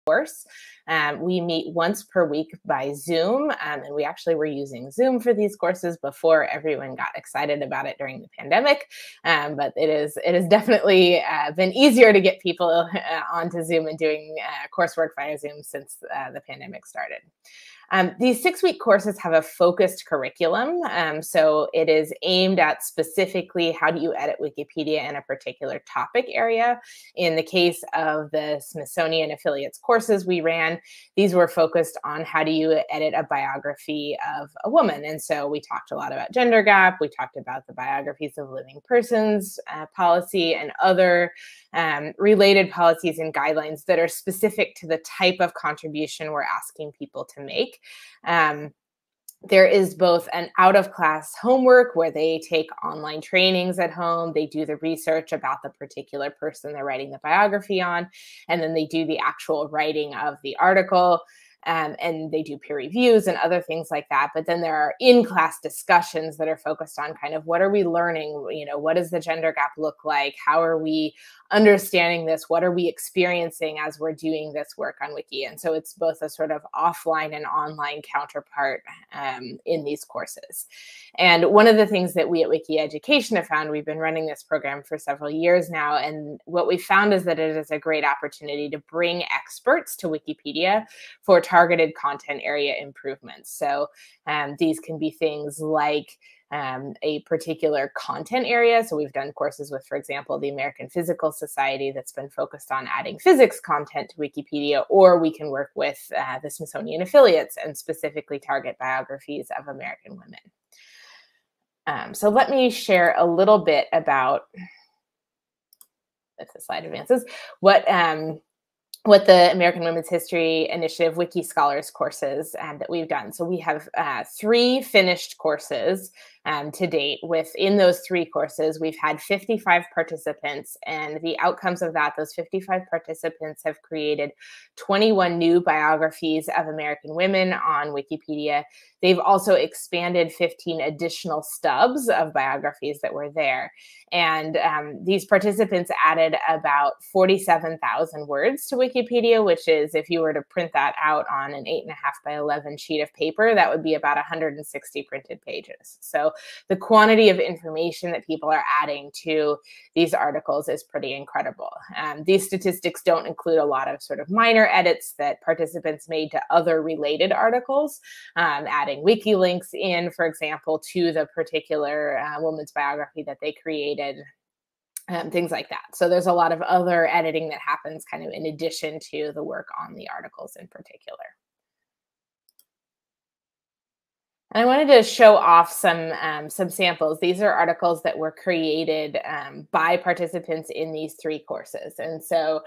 course. We meet once per week by Zoom, and we actually were using Zoom for these courses before everyone got excited about it during the pandemic. But it is definitely been easier to get people onto Zoom and doing coursework via Zoom since the pandemic started. These 6-week courses have a focused curriculum. So it is aimed at specifically how do you edit Wikipedia in a particular topic area. In the case of the Smithsonian affiliates courses we ran, these were focused on how do you edit a biography of a woman. And so we talked a lot about gender gap. We talked about the biographies of living persons policy and other related policies and guidelines that are specific to the type of contribution we're asking people to make. There is both an out-of-class homework where they take online trainings at home, they do the research about the particular person they're writing the biography on, and then they do the actual writing of the article. And they do peer reviews and other things like that. But then there are in-class discussions that are focused on kind of what are we learning? What does the gender gap look like? How are we understanding this? What are we experiencing as we're doing this work on Wiki? And so it's both a sort of offline and online counterpart in these courses. And one of the things that we at Wiki Education have found, we've been running this program for several years now, and what we found is that it is a great opportunity to bring experts to Wikipedia for targeted content area improvements. So these can be things like a particular content area. So we've done courses with, for example, the American Physical Society that's been focused on adding physics content to Wikipedia, or we can work with the Smithsonian affiliates and specifically target biographies of American women. So let me share a little bit about, if the slide advances, what the American Women's History Initiative Wiki Scholars courses that we've done. So we have 3 finished courses to date. Within those 3 courses, we've had 55 participants, and the outcomes of that, those 55 participants have created 21 new biographies of American women on Wikipedia. They've also expanded 15 additional stubs of biographies that were there. And these participants added about 47,000 words to Wikipedia, which is, if you were to print that out on an 8.5 by 11 sheet of paper, that would be about 160 printed pages. So the quantity of information that people are adding to these articles is pretty incredible. These statistics don't include a lot of sort of minor edits that participants made to other related articles, adding wiki links in, for example, to the particular woman's biography that they created, things like that. So there's a lot of other editing that happens kind of in addition to the work on the articles in particular. And I wanted to show off some samples. These are articles that were created by participants in these 3 courses. And so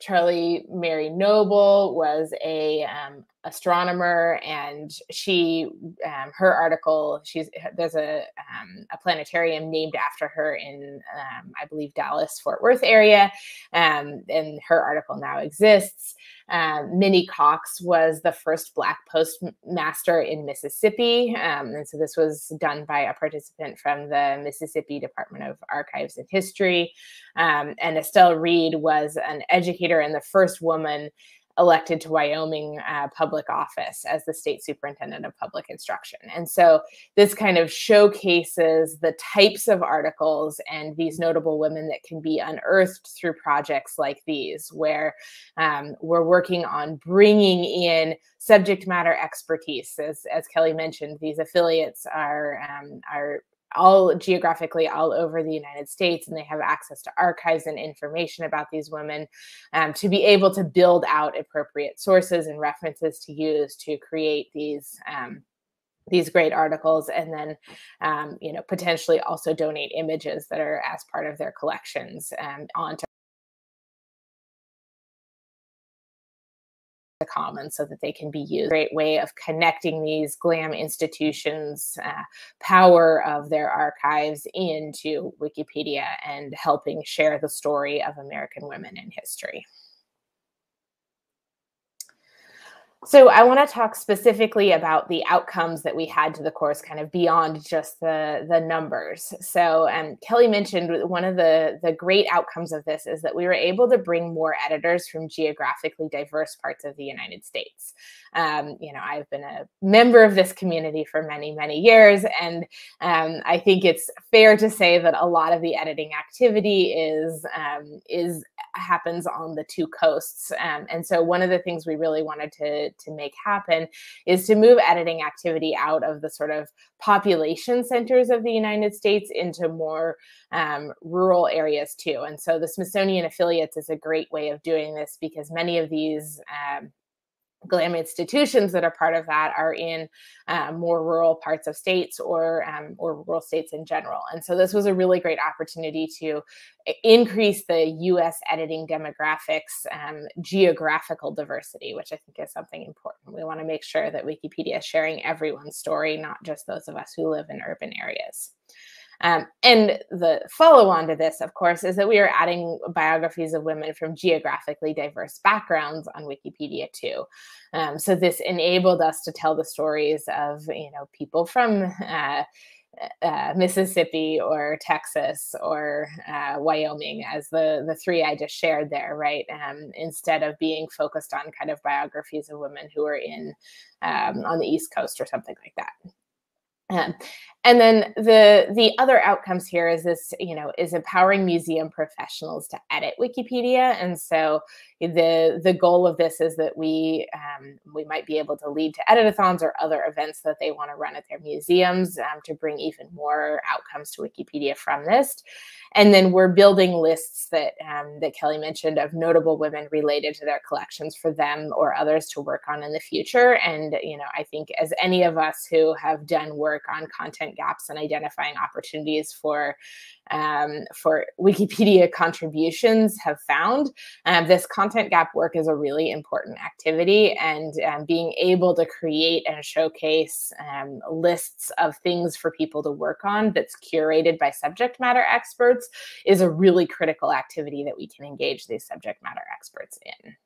Charlie Mary Noble was a astronomer, and she her article, there's a planetarium named after her in I believe Dallas Fort Worth area, and her article now exists. Minnie Cox was the first Black postmaster in Mississippi, and so this was done by a participant from the Mississippi Department of Archives and History. And Estelle Reed was an educator and the first woman elected to Wyoming public office as the state superintendent of public instruction. And so this kind of showcases the types of articles and these notable women that can be unearthed through projects like these, where we're working on bringing in subject matter expertise. As Kelly mentioned, these affiliates are all geographically all over the United States, and they have access to archives and information about these women to be able to build out appropriate sources and references to use to create these great articles, and then potentially also donate images that are as part of their collections onto the commons so that they can be used. Great way of connecting these GLAM institutions' power of their archives into Wikipedia and helping share the story of American women in history. So I want to talk specifically about the outcomes that we had to the course, kind of beyond just the numbers. So Kelly mentioned one of the great outcomes of this is that we were able to bring more editors from geographically diverse parts of the United States. I've been a member of this community for many, many years, and I think it's fair to say that a lot of the editing activity is happens on the two coasts. And so one of the things we really wanted to make happen is to move editing activity out of the sort of population centers of the United States into more rural areas too. And so the Smithsonian affiliates is a great way of doing this, because many of these GLAM institutions that are part of that are in more rural parts of states, or rural states in general. And so this was a really great opportunity to increase the U.S. editing demographics geographical diversity, which I think is something important. We want to make sure that Wikipedia is sharing everyone's story, not just those of us who live in urban areas. And the follow-on to this, of course, is that we are adding biographies of women from geographically diverse backgrounds on Wikipedia too. So this enabled us to tell the stories of, people from Mississippi or Texas or Wyoming, as the three I just shared there, right? Instead of being focused on kind of biographies of women who are in on the East Coast or something like that. And then the other outcomes here is this, is empowering museum professionals to edit Wikipedia. And so the goal of this is that we might be able to lead to editathons or other events that they want to run at their museums to bring even more outcomes to Wikipedia from this. And then we're building lists that Kelly mentioned of notable women related to their collections for them or others to work on in the future. And I think as any of us who have done work on content gaps and identifying opportunities for Wikipedia contributions have found, this content gap work is a really important activity, and being able to create and showcase lists of things for people to work on that's curated by subject matter experts is a really critical activity that we can engage these subject matter experts in.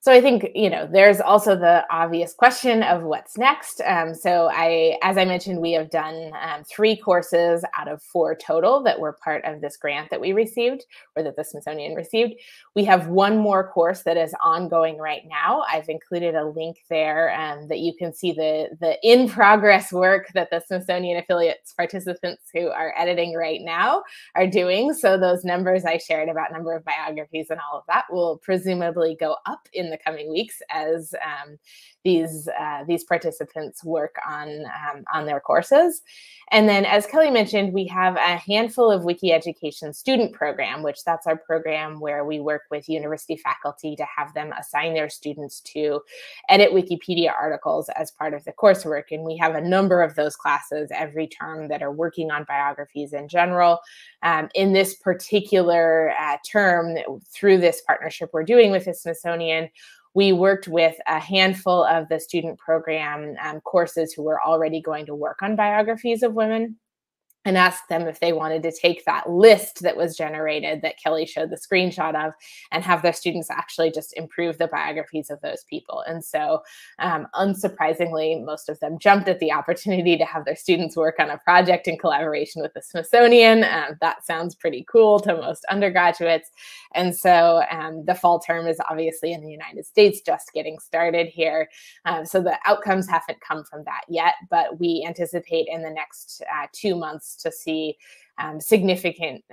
So I think, there's also the obvious question of what's next. As I mentioned, we have done 3 courses out of 4 total that were part of this grant that we received, or that the Smithsonian received. We have 1 more course that is ongoing right now. I've included a link there that you can see the in-progress work that the Smithsonian affiliates participants who are editing right now are doing. So those numbers I shared about number of biographies and all of that will presumably go up in the coming weeks as these participants work on their courses. And then, as Kelly mentioned, we have a handful of Wiki Education student program, which that's our program where we work with university faculty to have them assign their students to edit Wikipedia articles as part of the coursework. And we have a number of those classes every term that are working on biographies in general. In this particular term, through this partnership we're doing with the Smithsonian, we worked with a handful of the student program courses who were already going to work on biographies of women, and asked them if they wanted to take that list that was generated that Kelly showed the screenshot of and have their students actually just improve the biographies of those people. And so unsurprisingly, most of them jumped at the opportunity to have their students work on a project in collaboration with the Smithsonian. That sounds pretty cool to most undergraduates. And so the fall term is obviously in the United States just getting started here. So the outcomes haven't come from that yet, but we anticipate in the next 2 months to see significant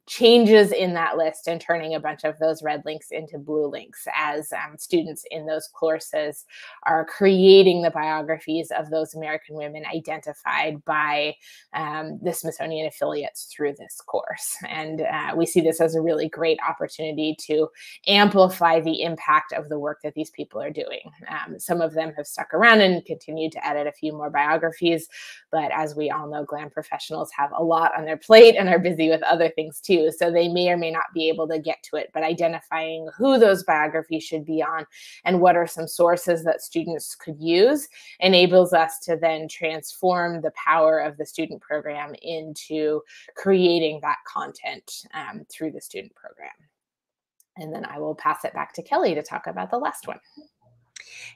changes in that list and turning a bunch of those red links into blue links as students in those courses are creating the biographies of those American women identified by the Smithsonian affiliates through this course. And we see this as a really great opportunity to amplify the impact of the work that these people are doing. Some of them have stuck around and continued to edit a few more biographies, but as we all know, GLAM professionals have a lot on their plate and are busy with other things too. So they may or may not be able to get to it, but identifying who those biographies should be on and what are some sources that students could use enables us to then transform the power of the student program into creating that content through the student program. And then I will pass it back to Kelly to talk about the last one.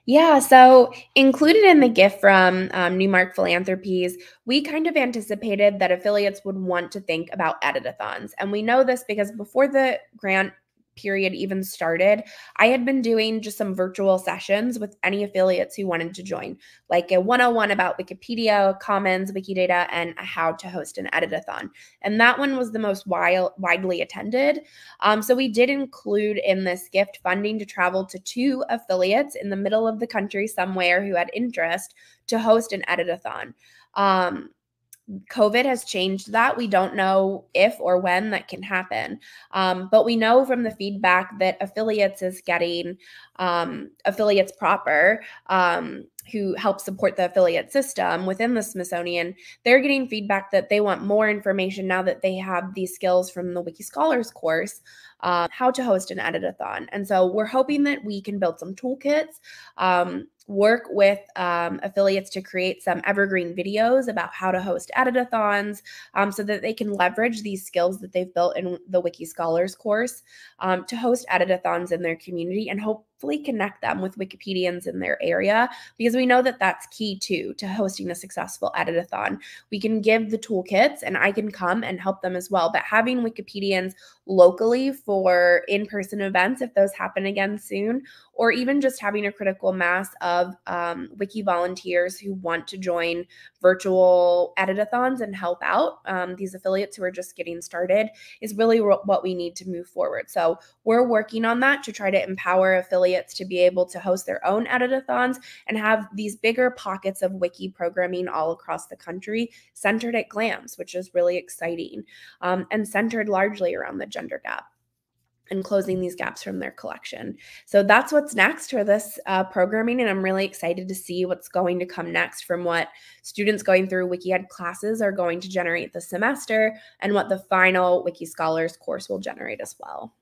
Yeah, so included in the gift from Newmark Philanthropies, we kind of anticipated that affiliates would want to think about editathons. And we know this because before the grant period even started, I had been doing just some virtual sessions with any affiliates who wanted to join, like a 101 about Wikipedia, Commons, Wikidata, and how to host an editathon. And that one was the most widely attended. So we did include in this gift funding to travel to 2 affiliates in the middle of the country somewhere who had interest to host an editathon. Um, COVID has changed that. We don't know if or when that can happen. But we know from the feedback that affiliates is getting affiliates proper, who help support the affiliate system within the Smithsonian. They're getting feedback that they want more information now that they have these skills from the Wiki Scholars course, how to host an editathon. And so we're hoping that we can build some toolkits, work with affiliates to create some evergreen videos about how to host editathons, so that they can leverage these skills that they've built in the Wiki Scholars course, to host editathons in their community and hopefully connect them with Wikipedians in their area, because we know that that's key too to hosting a successful editathon. We can give the toolkits and I can come and help them as well, but having Wikipedians locally for in-person events, if those happen again soon, or even just having a critical mass of Wiki volunteers who want to join virtual editathons and help out these affiliates who are just getting started is really what we need to move forward. So we're working on that to try to empower affiliates to be able to host their own editathons and have these bigger pockets of Wiki programming all across the country centered at GLAMS, which is really exciting, and centered largely around the gender gap and closing these gaps from their collection. So that's what's next for this programming, and I'm really excited to see what's going to come next from what students going through WikiEd classes are going to generate this semester and what the final Wiki Scholars course will generate as well.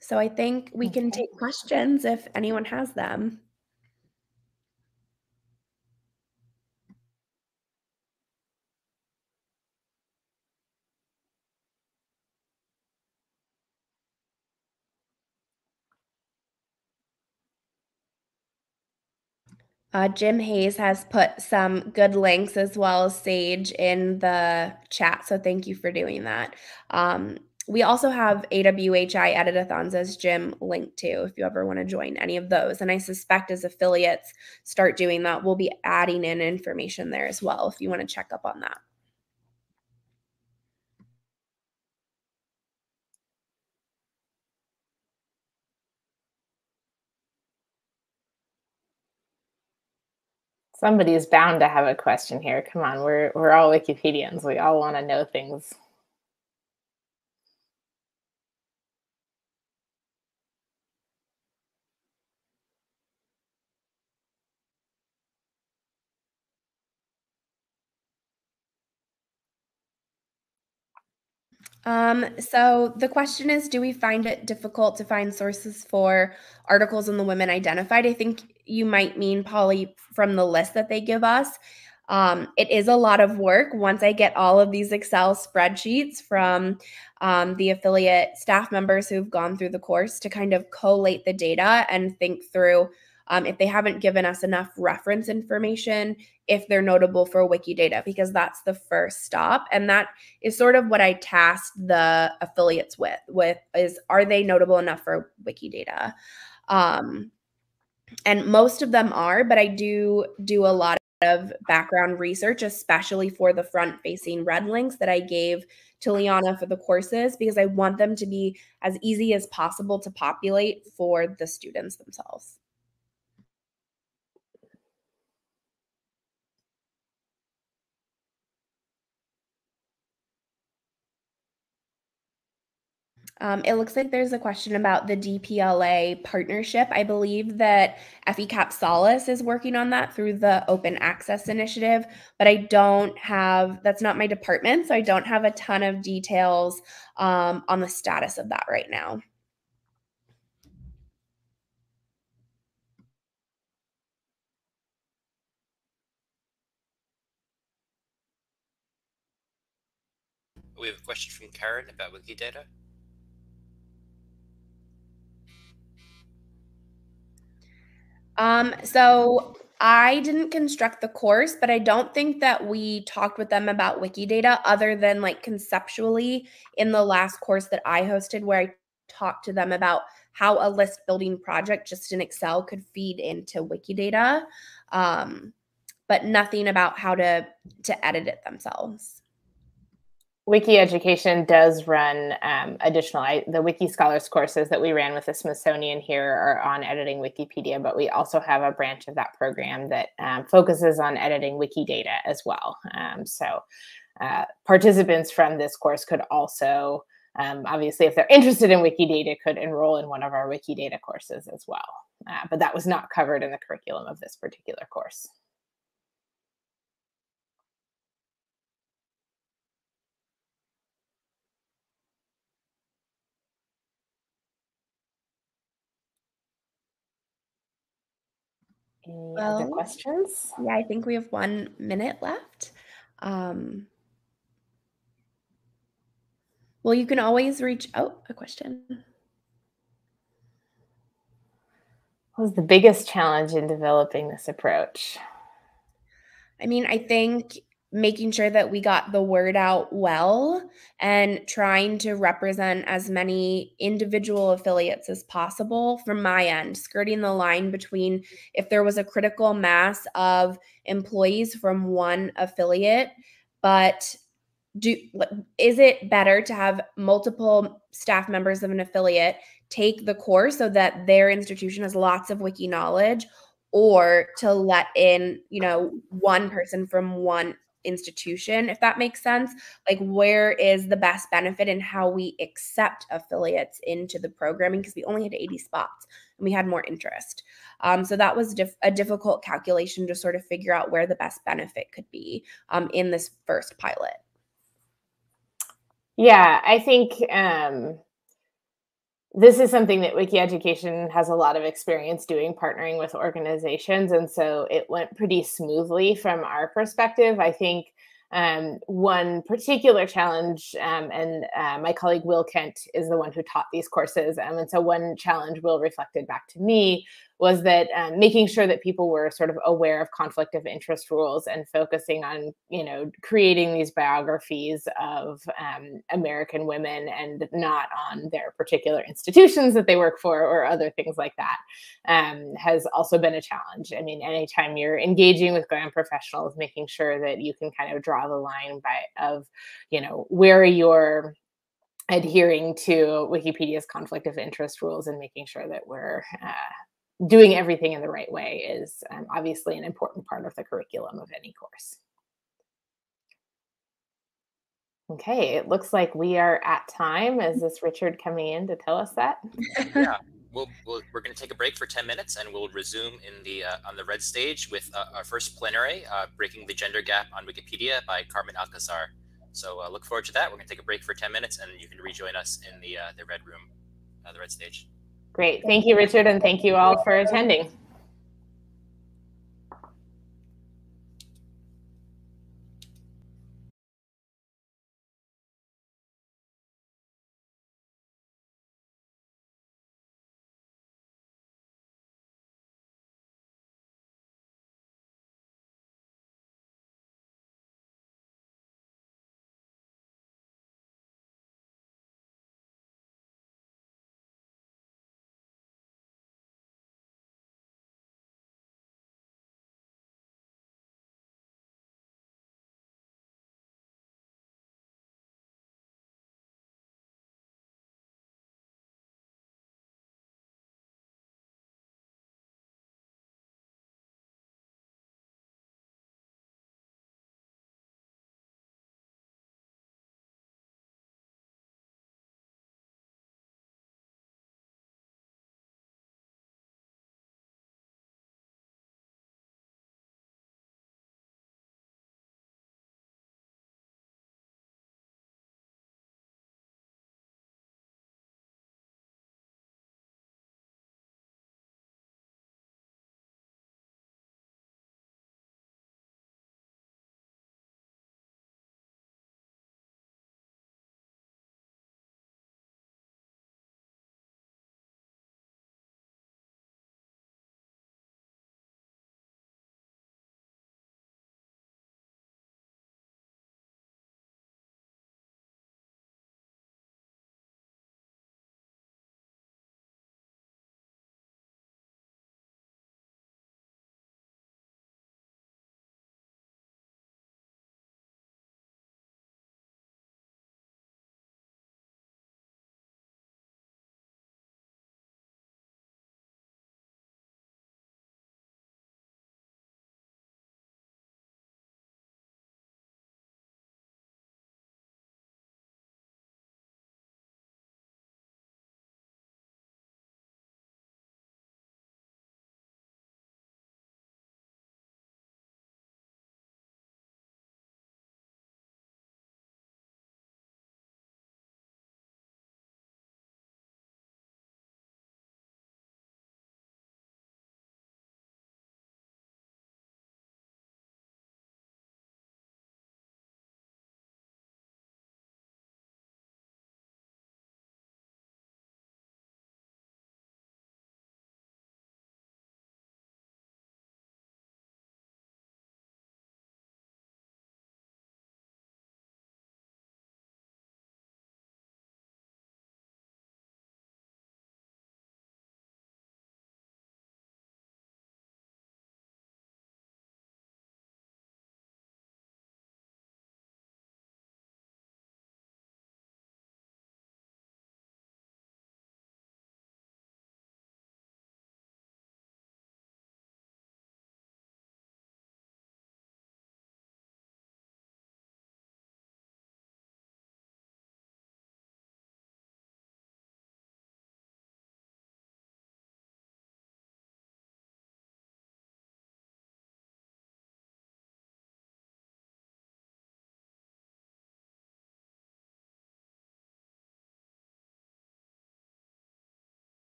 So I think we can take questions if anyone has them. Jim Hayes has put some good links as well as Sage in the chat, so thank you for doing that. We also have AWHI editathons, as Jim linked to, if you ever want to join any of those. And I suspect as affiliates start doing that, we'll be adding in information there as well if you want to check up on that. Somebody is bound to have a question here. Come on, we're all Wikipedians. We all want to know things. So the question is, do we find it difficult to find sources for articles in the Women Identified? I think you might mean, Polly, from the list that they give us. It is a lot of work once I get all of these Excel spreadsheets from the affiliate staff members who've gone through the course to kind of collate the data and think through if they haven't given us enough reference information, if they're notable for Wikidata, because that's the first stop. And that is sort of what I tasked the affiliates with is, are they notable enough for Wikidata? And most of them are, but I do a lot of background research, especially for the front-facing red links that I gave to Liana for the courses, because I want them to be as easy as possible to populate for the students themselves. It looks like there's a question about the DPLA partnership. I believe that FECAP Solace is working on that through the Open Access Initiative, but I don't have, that's not my department, so I don't have a ton of details on the status of that right now. We have a question from Karen about Wikidata. So I didn't construct the course, but I don't think that we talked with them about Wikidata other than like conceptually in the last course that I hosted where I talked to them about how a list building project just in Excel could feed into Wikidata. But nothing about how to edit it themselves. Wiki Education does run the Wiki Scholars courses that we ran with the Smithsonian here are on editing Wikipedia, but we also have a branch of that program that focuses on editing Wikidata as well. Participants from this course could also, obviously, if they're interested in Wikidata, could enroll in one of our Wikidata courses as well. But that was not covered in the curriculum of this particular course. Any other questions? Yeah, I think we have 1 minute left. Well, you can always reach out. A question. What was the biggest challenge in developing this approach? I mean, I think making sure that we got the word out well and trying to represent as many individual affiliates as possible from my end, skirting the line between if there was a critical mass of employees from one affiliate, but is it better to have multiple staff members of an affiliate take the course so that their institution has lots of wiki knowledge, or to let in, one person from one institution, if that makes sense? Like, where is the best benefit in how we accept affiliates into the programming? Because we only had 80 spots and we had more interest. So that was a difficult calculation to sort of figure out where the best benefit could be in this first pilot. Yeah, I think this is something that Wiki Education has a lot of experience doing, partnering with organizations. And so it went pretty smoothly from our perspective. I think one particular challenge, and my colleague Will Kent is the one who taught these courses. And so one challenge Will reflected back to me was that making sure that people were sort of aware of conflict of interest rules and focusing on, creating these biographies of American women and not on their particular institutions that they work for or other things like that, has also been a challenge. I mean, anytime you're engaging with grant professionals, making sure that you can kind of draw the line of where you're adhering to Wikipedia's conflict of interest rules and making sure that we're doing everything in the right way is obviously an important part of the curriculum of any course. Okay, it looks like we are at time. Is this Richard coming in to tell us that? Yeah, we're going to take a break for 10 minutes, and we'll resume in the on the red stage with our first plenary, Breaking the Gender Gap on Wikipedia by Carmen Alcazar. So look forward to that. We're going to take a break for 10 minutes, and you can rejoin us in the red room, the red stage. Great. Thank you, Richard, and thank you all for attending.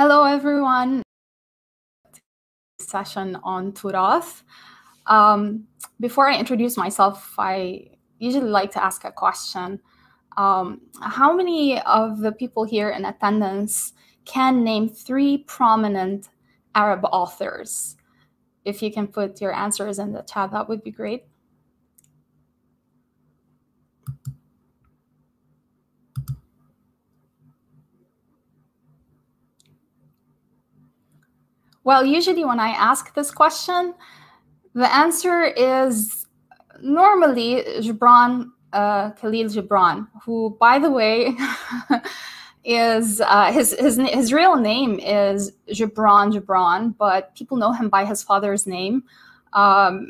Hello, everyone. Session on Turath. Before I introduce myself, I usually like to ask a question. How many of the people here in attendance can name 3 prominent Arab authors? If you can put your answers in the chat, that would be great. Well, usually when I ask this question, the answer is normally Khalil Gibran, who, by the way, is his real name is Gibran, but people know him by his father's name. Yeah,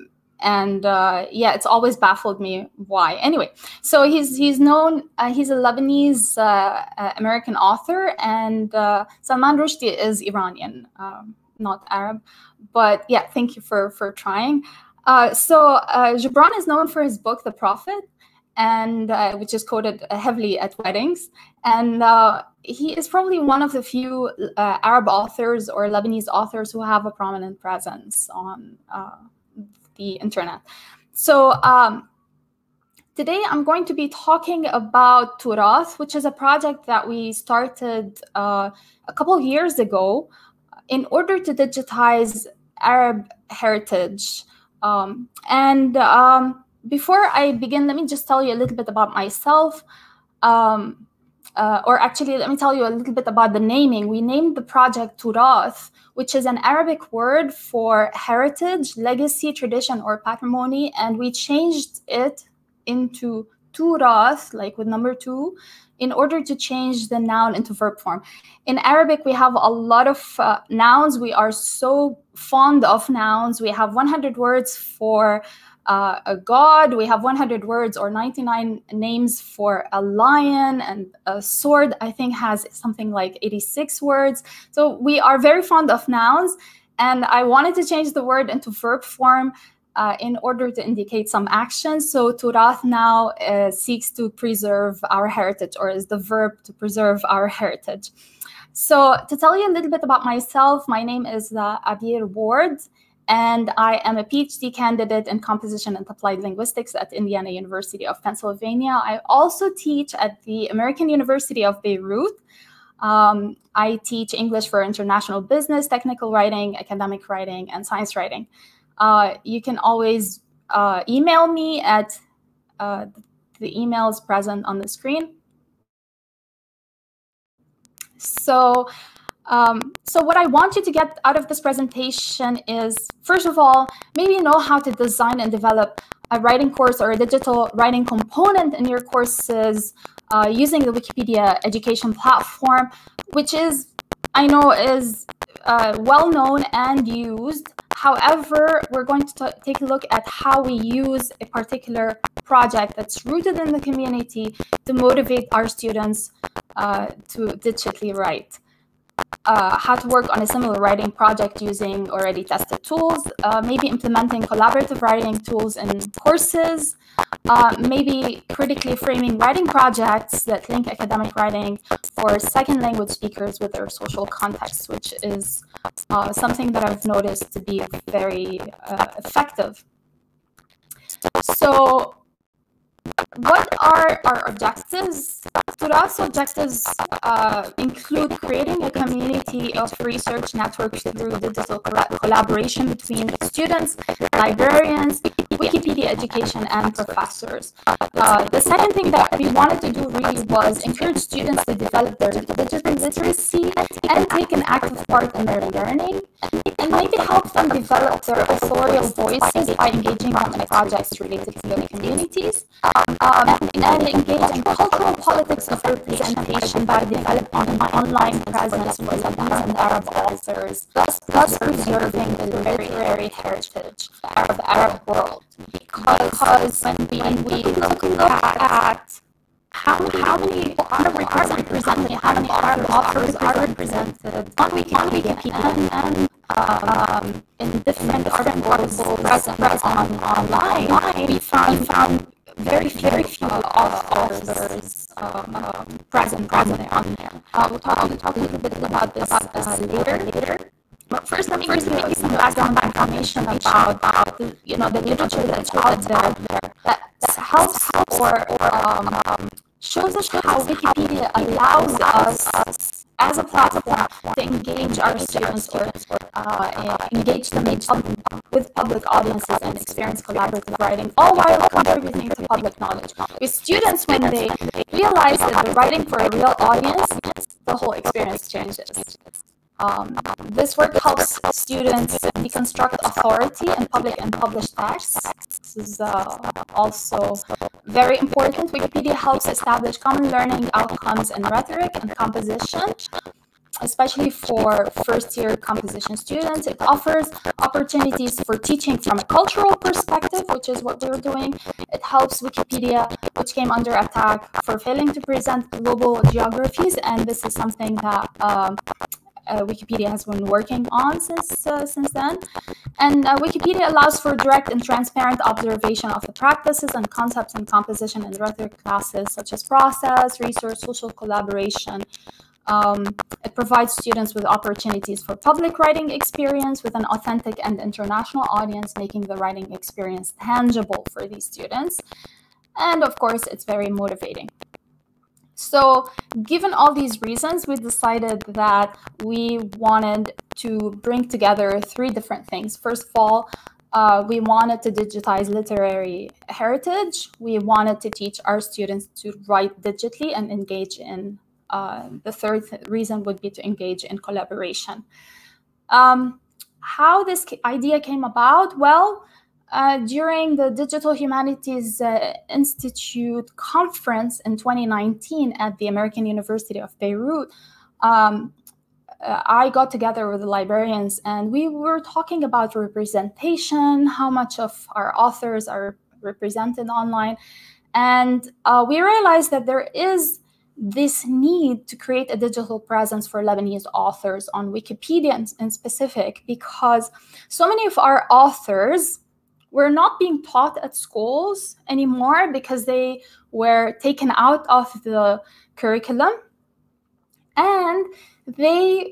it's always baffled me why. Anyway, so he's known. He's a Lebanese American author, and Salman Rushdie is Iranian, not Arab. But yeah, thank you for trying. Gibran is known for his book, The Prophet, and which is quoted heavily at weddings. And he is probably one of the few Arab authors or Lebanese authors who have a prominent presence on the internet. So today I'm going to be talking about Turath, which is a project that we started a couple of years ago in order to digitize Arab heritage. Before I begin, let me just tell you a little bit about myself. Or actually, let me tell you a little bit about the naming. We named the project Turath, which is an Arabic word for heritage, legacy, tradition, or patrimony. And we changed it into Turath, like with number 2, in order to change the noun into verb form. In Arabic, we have a lot of nouns. We are so fond of nouns. We have 100 words for a god. We have 100 words or 99 names for a lion, and a sword, I think, has something like 86 words. So we are very fond of nouns, and I wanted to change the word into verb form in order to indicate some action. So Turath now seeks to preserve our heritage, or is the verb to preserve our heritage. So to tell you a little bit about myself, my name is Abir Ward, and I am a PhD candidate in composition and applied linguistics at Indiana University of Pennsylvania. I also teach at the American University of Beirut. I teach English for international business, technical writing, academic writing, and science writing. You can always email me at the emails present on the screen. So what I want you to get out of this presentation is, first of all, maybe know how to design and develop a writing course or a digital writing component in your courses using the Wikipedia education platform, which is, I know, is well known and used. However, we're going to take a look at how we use a particular project that's rooted in the community to motivate our students to digitally write. How to work on a similar writing project using already tested tools, maybe implementing collaborative writing tools in courses, maybe critically framing writing projects that link academic writing for second language speakers with their social context, which is something that I've noticed to be very effective. So what are our objectives? Turath's objectives include creating a community of research networks through digital collaboration between students, librarians, Wikipedia education, and professors. The second thing that we wanted to do really was encourage students to develop their digital literacy and take an active part in their learning, and maybe help them develop their authorial voices by engaging in projects related to their communities. And engage in cultural politics of representation by developing an online presence for Lebanese and Arab authors, thus preserving the literary heritage of the Arab world. Because when we look at how many Arab are represented, how many Arab authors are represented on Wikipedia and in different articles present online, we found very few authors present on there. We'll talk a little bit about this later. But first, let me give you some background information about the literature that's out there that helps or shows us how Wikipedia allows us as a platform to engage our students or engage them with public audiences and experience collaborative writing, all while contributing to public knowledge. With students, when they realize that they're writing for a real audience, the whole experience changes. This work helps students deconstruct authority in public and published texts. This is also very important. Wikipedia helps establish common learning outcomes in rhetoric and composition, especially for first-year composition students. It offers opportunities for teaching from a cultural perspective, which is what we're doing. It helps Wikipedia, which came under attack for failing to present global geographies, and this is something that Wikipedia has been working on since then. And Wikipedia allows for direct and transparent observation of the practices and concepts in composition and rhetoric classes, such as process, research, social collaboration. It provides students with opportunities for public writing experience with an authentic and international audience, making the writing experience tangible for these students. And of course, it's very motivating. So given all these reasons, we decided that we wanted to bring together three different things. First of all, we wanted to digitize literary heritage. We wanted to teach our students to write digitally and engage in, the third reason would be to engage in collaboration. How this idea came about? Well, during the Digital Humanities Institute conference in 2019 at the American University of Beirut, I got together with the librarians and we were talking about representation, how much of our authors are represented online. And we realized that there is this need to create a digital presence for Lebanese authors on Wikipedia in specific, because so many of our authors were not being taught at schools anymore because they were taken out of the curriculum, and they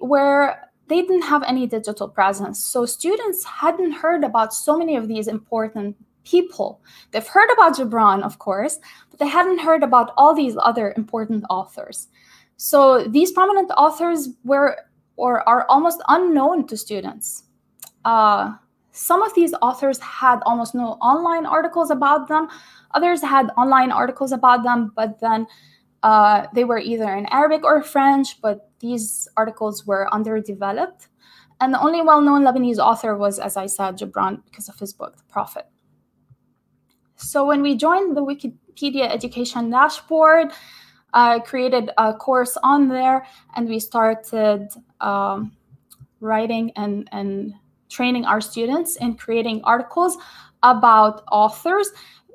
didn't have any digital presence. So students hadn't heard about so many of these important people. They've heard about Gibran, of course, but they hadn't heard about all these other important authors. So these prominent authors were or are almost unknown to students. Some of these authors had almost no online articles about them. Others had online articles about them, but then they were either in Arabic or French, but these articles were underdeveloped. And the only well-known Lebanese author was, as I said, Gibran, because of his book, The Prophet. So when we joined the Wikipedia Education Dashboard, I created a course on there, and we started writing and training our students in creating articles about authors.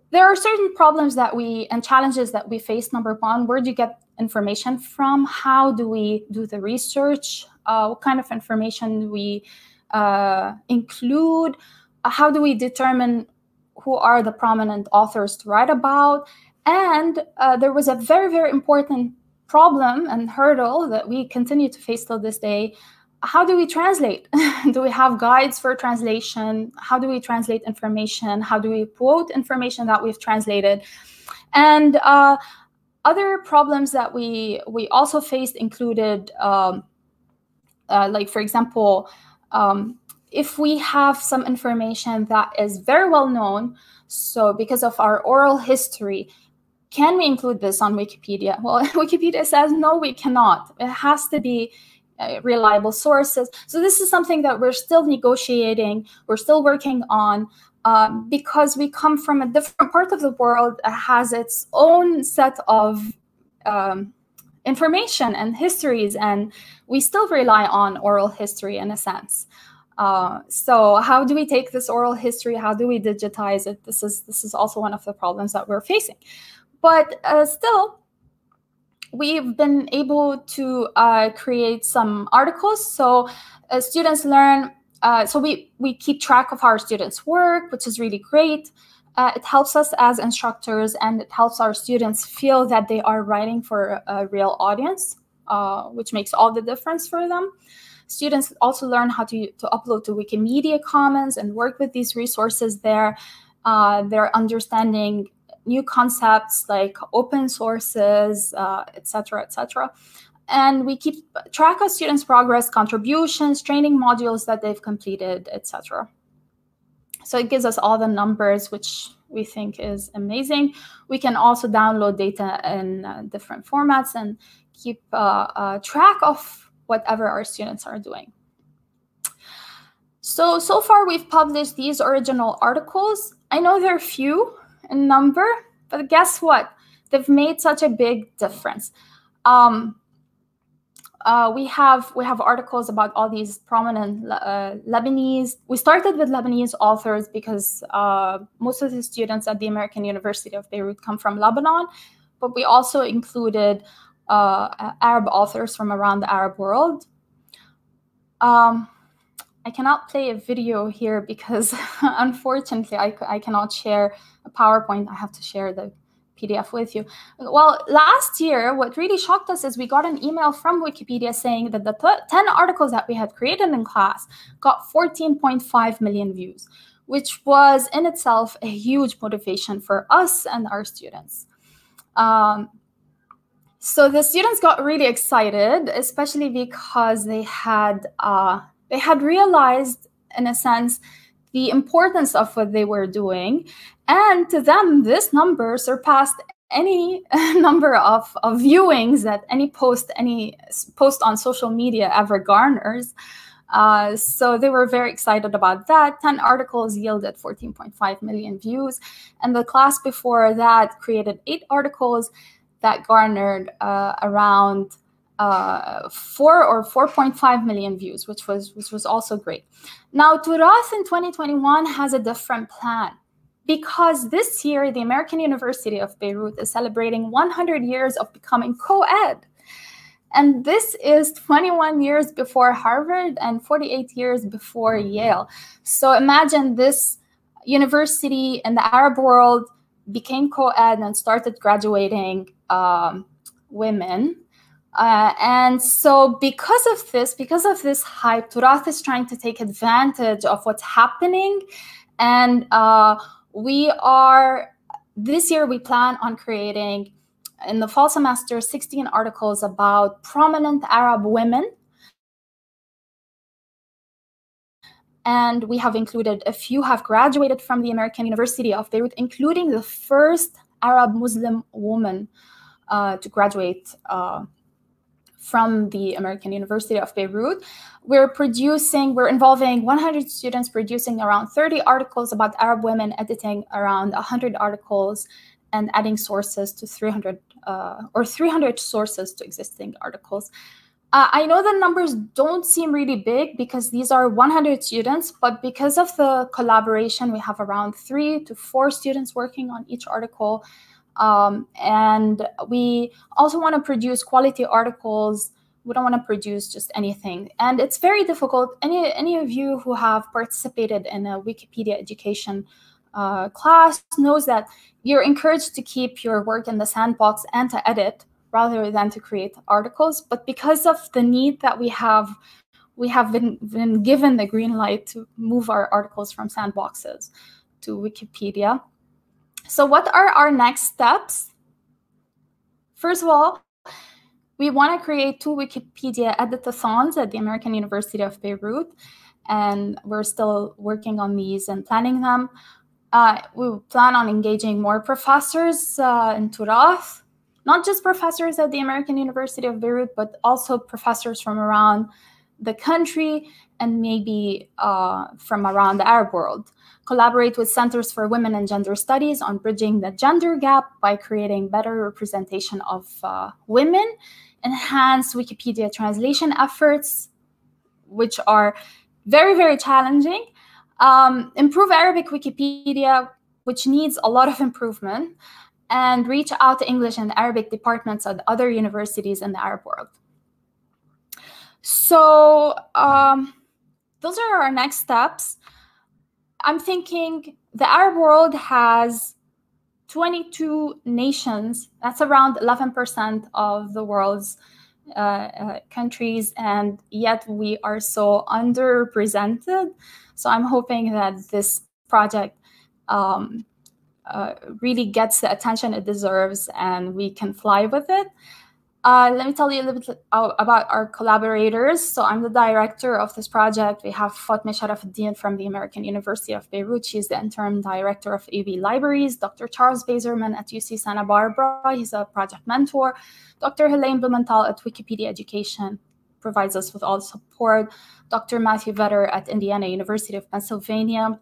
There are certain problems and challenges that we face. Number one, where do you get information from? How do we do the research? What kind of information do we include? How do we determine who are the prominent authors to write about? And there was a very, very important problem and hurdle that we continue to face till this day. How do we translate? Do we have guides for translation? How do we translate information? How do we quote information that we've translated? And other problems that we also faced included, like, for example, if we have some information that is very well known, so because of our oral history, can we include this on Wikipedia? Well, Wikipedia says, no, we cannot. It has to be reliable sources. So this is something that we're still negotiating, we're still working on, because we come from a different part of the world that has its own set of information and histories, and we still rely on oral history in a sense. So how do we take this oral history? How do we digitize it? This is also one of the problems that we're facing. But still, we've been able to create some articles. So students learn, so we keep track of our students' work, which is really great. It helps us as instructors, and it helps our students feel that they are writing for a real audience, which makes all the difference for them. Students also learn how to upload to Wikimedia Commons and work with these resources there. They're understanding new concepts like open sources, etc., etc. And we keep track of students' progress, contributions, training modules that they've completed, etc. So it gives us all the numbers, which we think is amazing. We can also download data in different formats and keep track of whatever our students are doing. So far we've published these original articles. I know they're few in number, but guess what? They've made such a big difference. We have articles about all these prominent Lebanese. We started with Lebanese authors because most of the students at the American University of Beirut come from Lebanon, but we also included Arab authors from around the Arab world. I cannot play a video here because unfortunately I cannot share a PowerPoint. I have to share the PDF with you. Well, last year, what really shocked us is we got an email from Wikipedia saying that the 10 articles that we had created in class got 14.5 million views, which was in itself a huge motivation for us and our students. So the students got really excited, especially because they had realized, in a sense, the importance of what they were doing. And to them, this number surpassed any number of viewings that any post on social media ever garners. So they were very excited about that. 10 articles yielded 14.5 million views. And the class before that created 8 articles that garnered around 4 or 4.5 million views, which was also great. Now, Turath in 2021 has a different plan, because this year the American University of Beirut is celebrating 100 years of becoming co-ed. And this is 21 years before Harvard and 48 years before Yale. So imagine this university in the Arab world became co-ed and started graduating women. And so because of this hype, Turath is trying to take advantage of what's happening. And this year we plan on creating, in the fall semester, 16 articles about prominent Arab women. And we have included a few have graduated from the American University of Beirut, including the first Arab Muslim woman to graduate from the American University of Beirut. We're involving 100 students producing around 30 articles about Arab women, editing around 100 articles, and adding sources to 300 sources to existing articles. I know the numbers don't seem really big because these are 100 students, but because of the collaboration, we have around 3 to 4 students working on each article. And we also want to produce quality articles. We don't want to produce just anything. And it's very difficult. Any of you who have participated in a Wikipedia education class knows that you're encouraged to keep your work in the sandbox and to edit rather than to create articles. But because of the need that we have been given the green light to move our articles from sandboxes to Wikipedia. So what are our next steps? First of all, we want to create 2 Wikipedia editathons at the American University of Beirut, and we're still working on these and planning them. We plan on engaging more professors in Turath, not just professors at the American University of Beirut, but also professors from around the country and maybe from around the Arab world. Collaborate with Centers for Women and Gender Studies on bridging the gender gap by creating better representation of women, enhance Wikipedia translation efforts, which are very, very challenging, improve Arabic Wikipedia, which needs a lot of improvement, and reach out to English and Arabic departments at other universities in the Arab world. So those are our next steps. I'm thinking the Arab world has 22 nations. That's around 11% of the world's countries, and yet we are so underrepresented. So I'm hoping that this project really gets the attention it deserves and we can fly with it. Let me tell you a little bit about our collaborators. So I'm the director of this project. We have Fatma Sharafuddin from the American University of Beirut. She's the interim director of AB Libraries. Dr. Charles Bazerman at UC Santa Barbara. He's a project mentor. Dr. Helene Blumenthal at Wikipedia Education provides us with all the support. Dr. Matthew Vetter at Indiana University of Pennsylvania.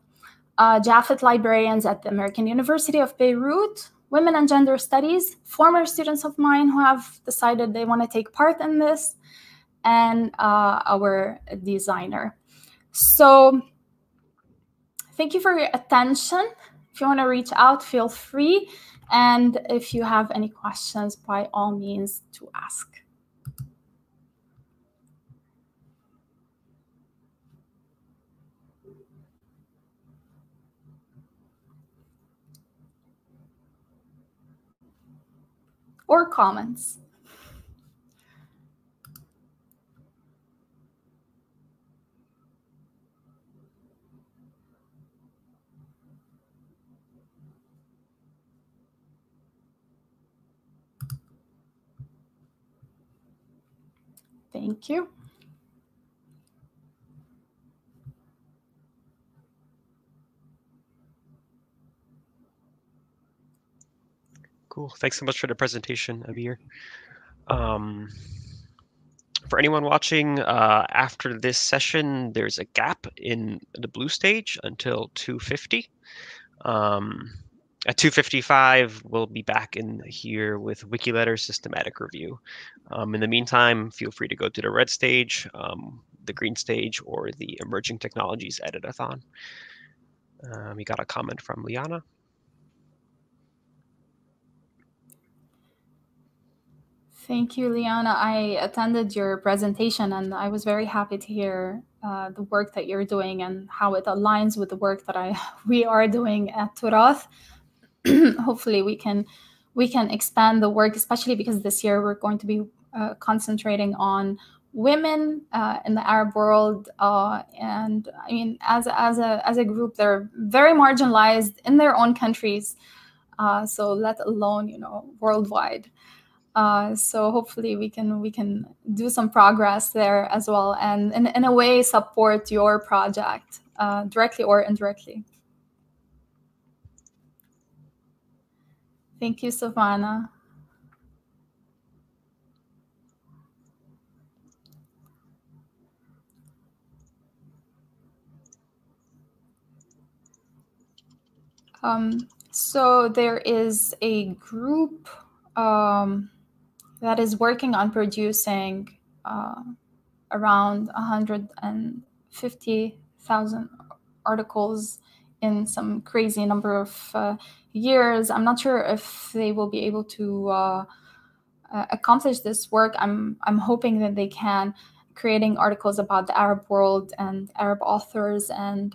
Jafet librarians at the American University of Beirut. Women and gender studies, former students of mine who have decided they want to take part in this, and our designer. So thank you for your attention. If you want to reach out, feel free. And if you have any questions, by all means, to ask. Or comments. Thank you. Cool. Thanks so much for the presentation, Abir. For anyone watching, after this session, there's a gap in the blue stage until 2:50. At 2:55, we'll be back in here with Wikiletter systematic review. In the meantime, feel free to go to the red stage, the green stage, or the emerging technologies editathon. We got a comment from Liana. Thank you, Liana. I attended your presentation and I was very happy to hear the work that you're doing and how it aligns with the work that we are doing at Turath. Hopefully we can expand the work, especially because this year we're going to be concentrating on women in the Arab world. And I mean, as a group, they're very marginalized in their own countries. So let alone, worldwide. So hopefully we can do some progress there as well, and in a way support your project directly or indirectly. Thank you, Savannah. So there is a group that is working on producing around 150,000 articles in some crazy number of years. I'm not sure if they will be able to accomplish this work. I'm hoping that they can, creating articles about the Arab world and Arab authors and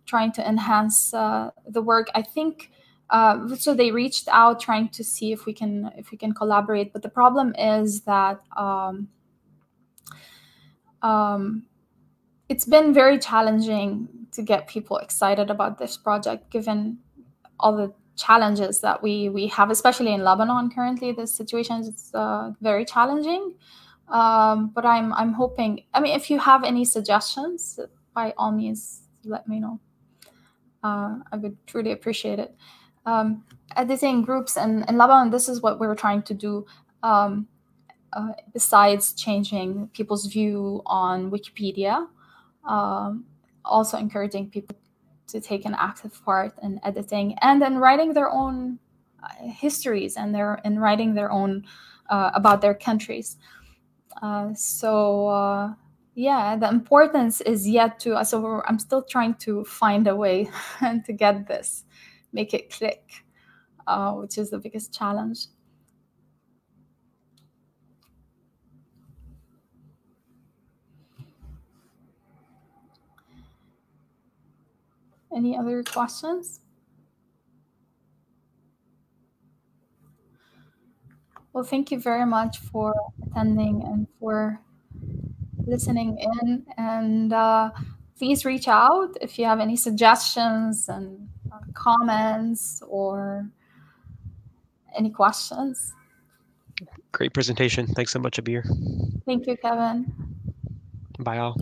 trying to enhance the work. I think so they reached out trying to see if we can collaborate, but the problem is that it's been very challenging to get people excited about this project, given all the challenges that we have, especially in Lebanon currently. The situation is very challenging, but I'm hoping. I mean, if you have any suggestions, by all means, let me know. I would truly appreciate it. Editing groups in Lebanon, this is what we're trying to do. Besides changing people's view on Wikipedia, also encouraging people to take an active part in editing and then writing their own histories and writing their own about their countries. Yeah, the importance is yet to. So I'm still trying to find a way to get this, make it click, which is the biggest challenge. Any other questions? Well, thank you very much for attending and for listening in. And please reach out if you have any suggestions and comments or any questions. Great presentation. Thanks so much, Abir. Thank you, Kevin. Bye all.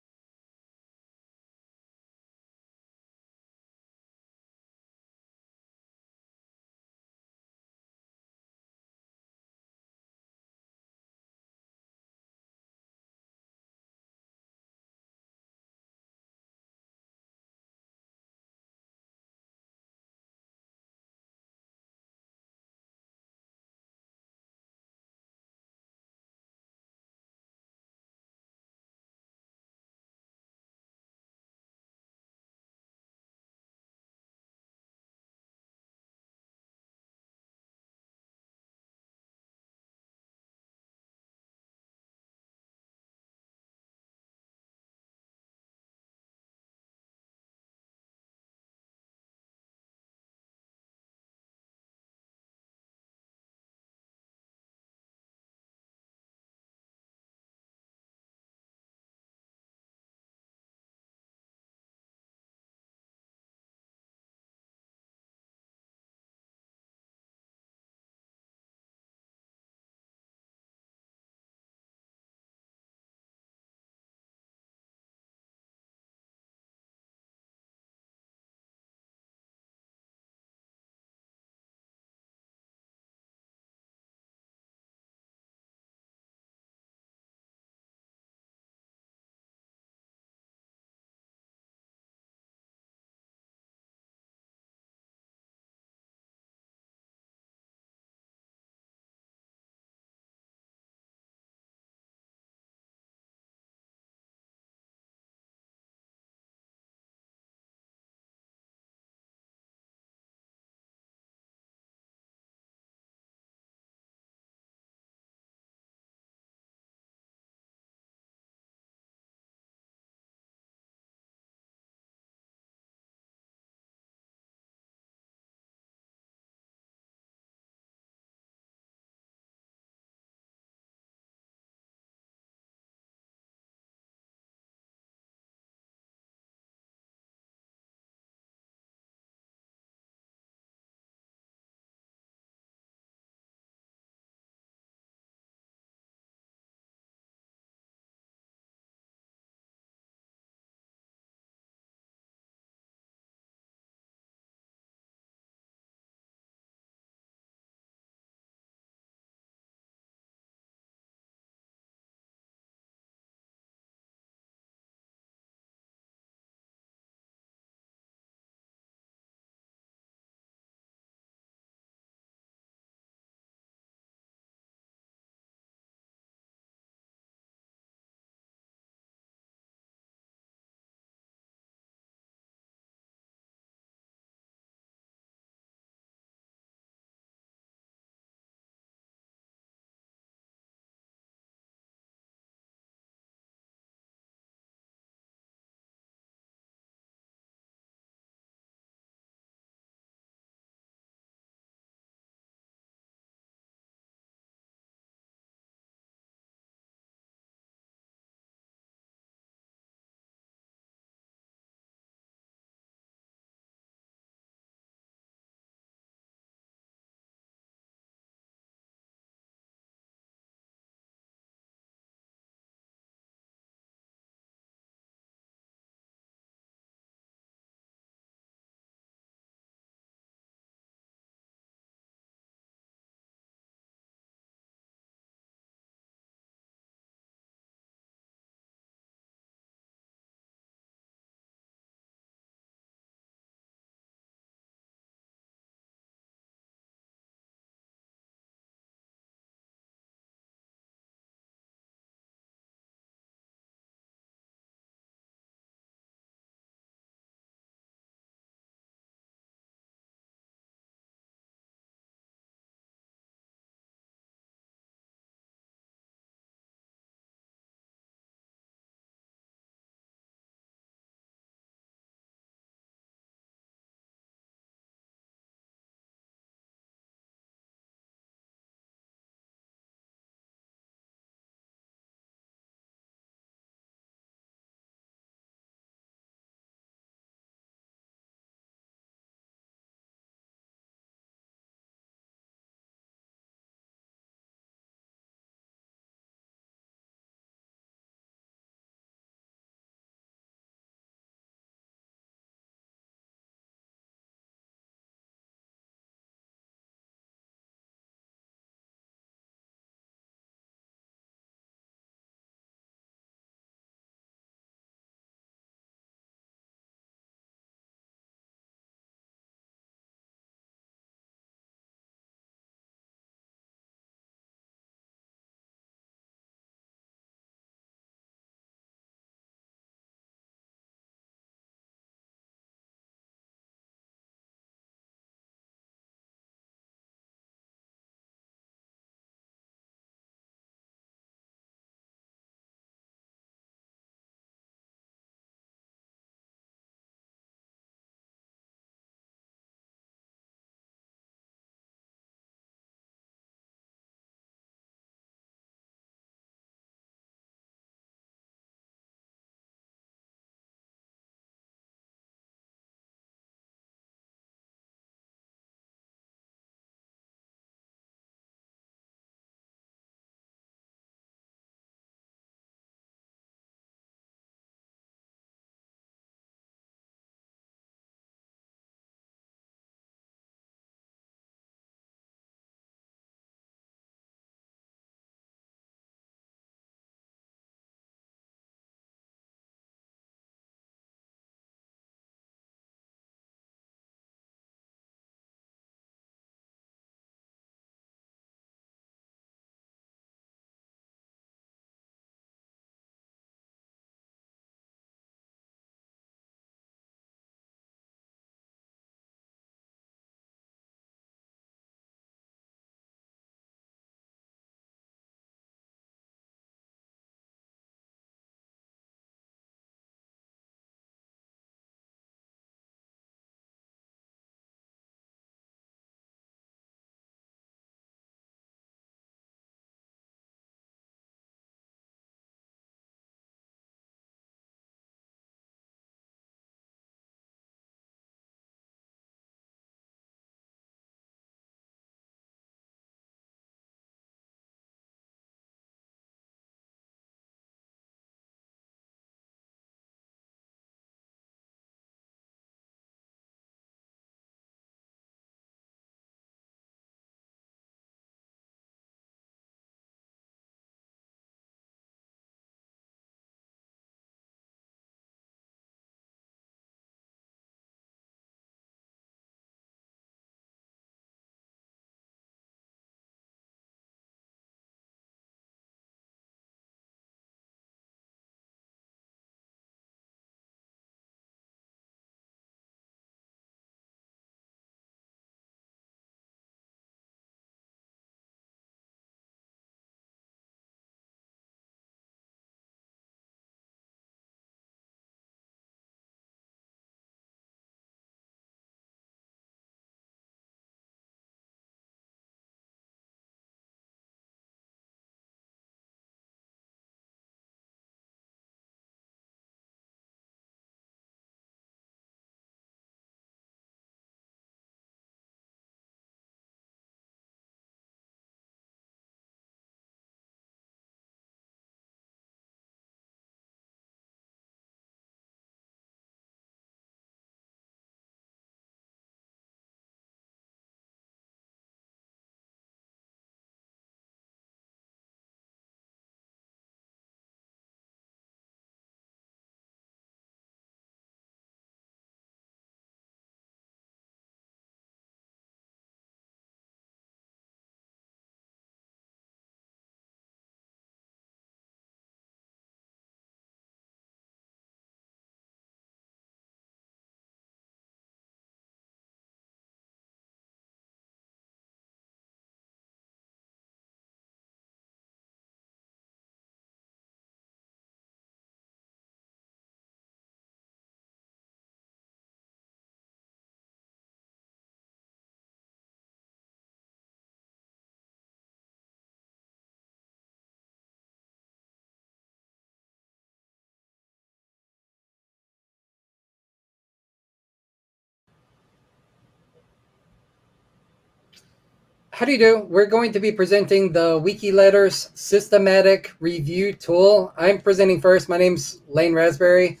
how do you do? We're going to be presenting the WikiLetters Systematic Review Tool. I'm presenting first. My name's Lane Raspberry.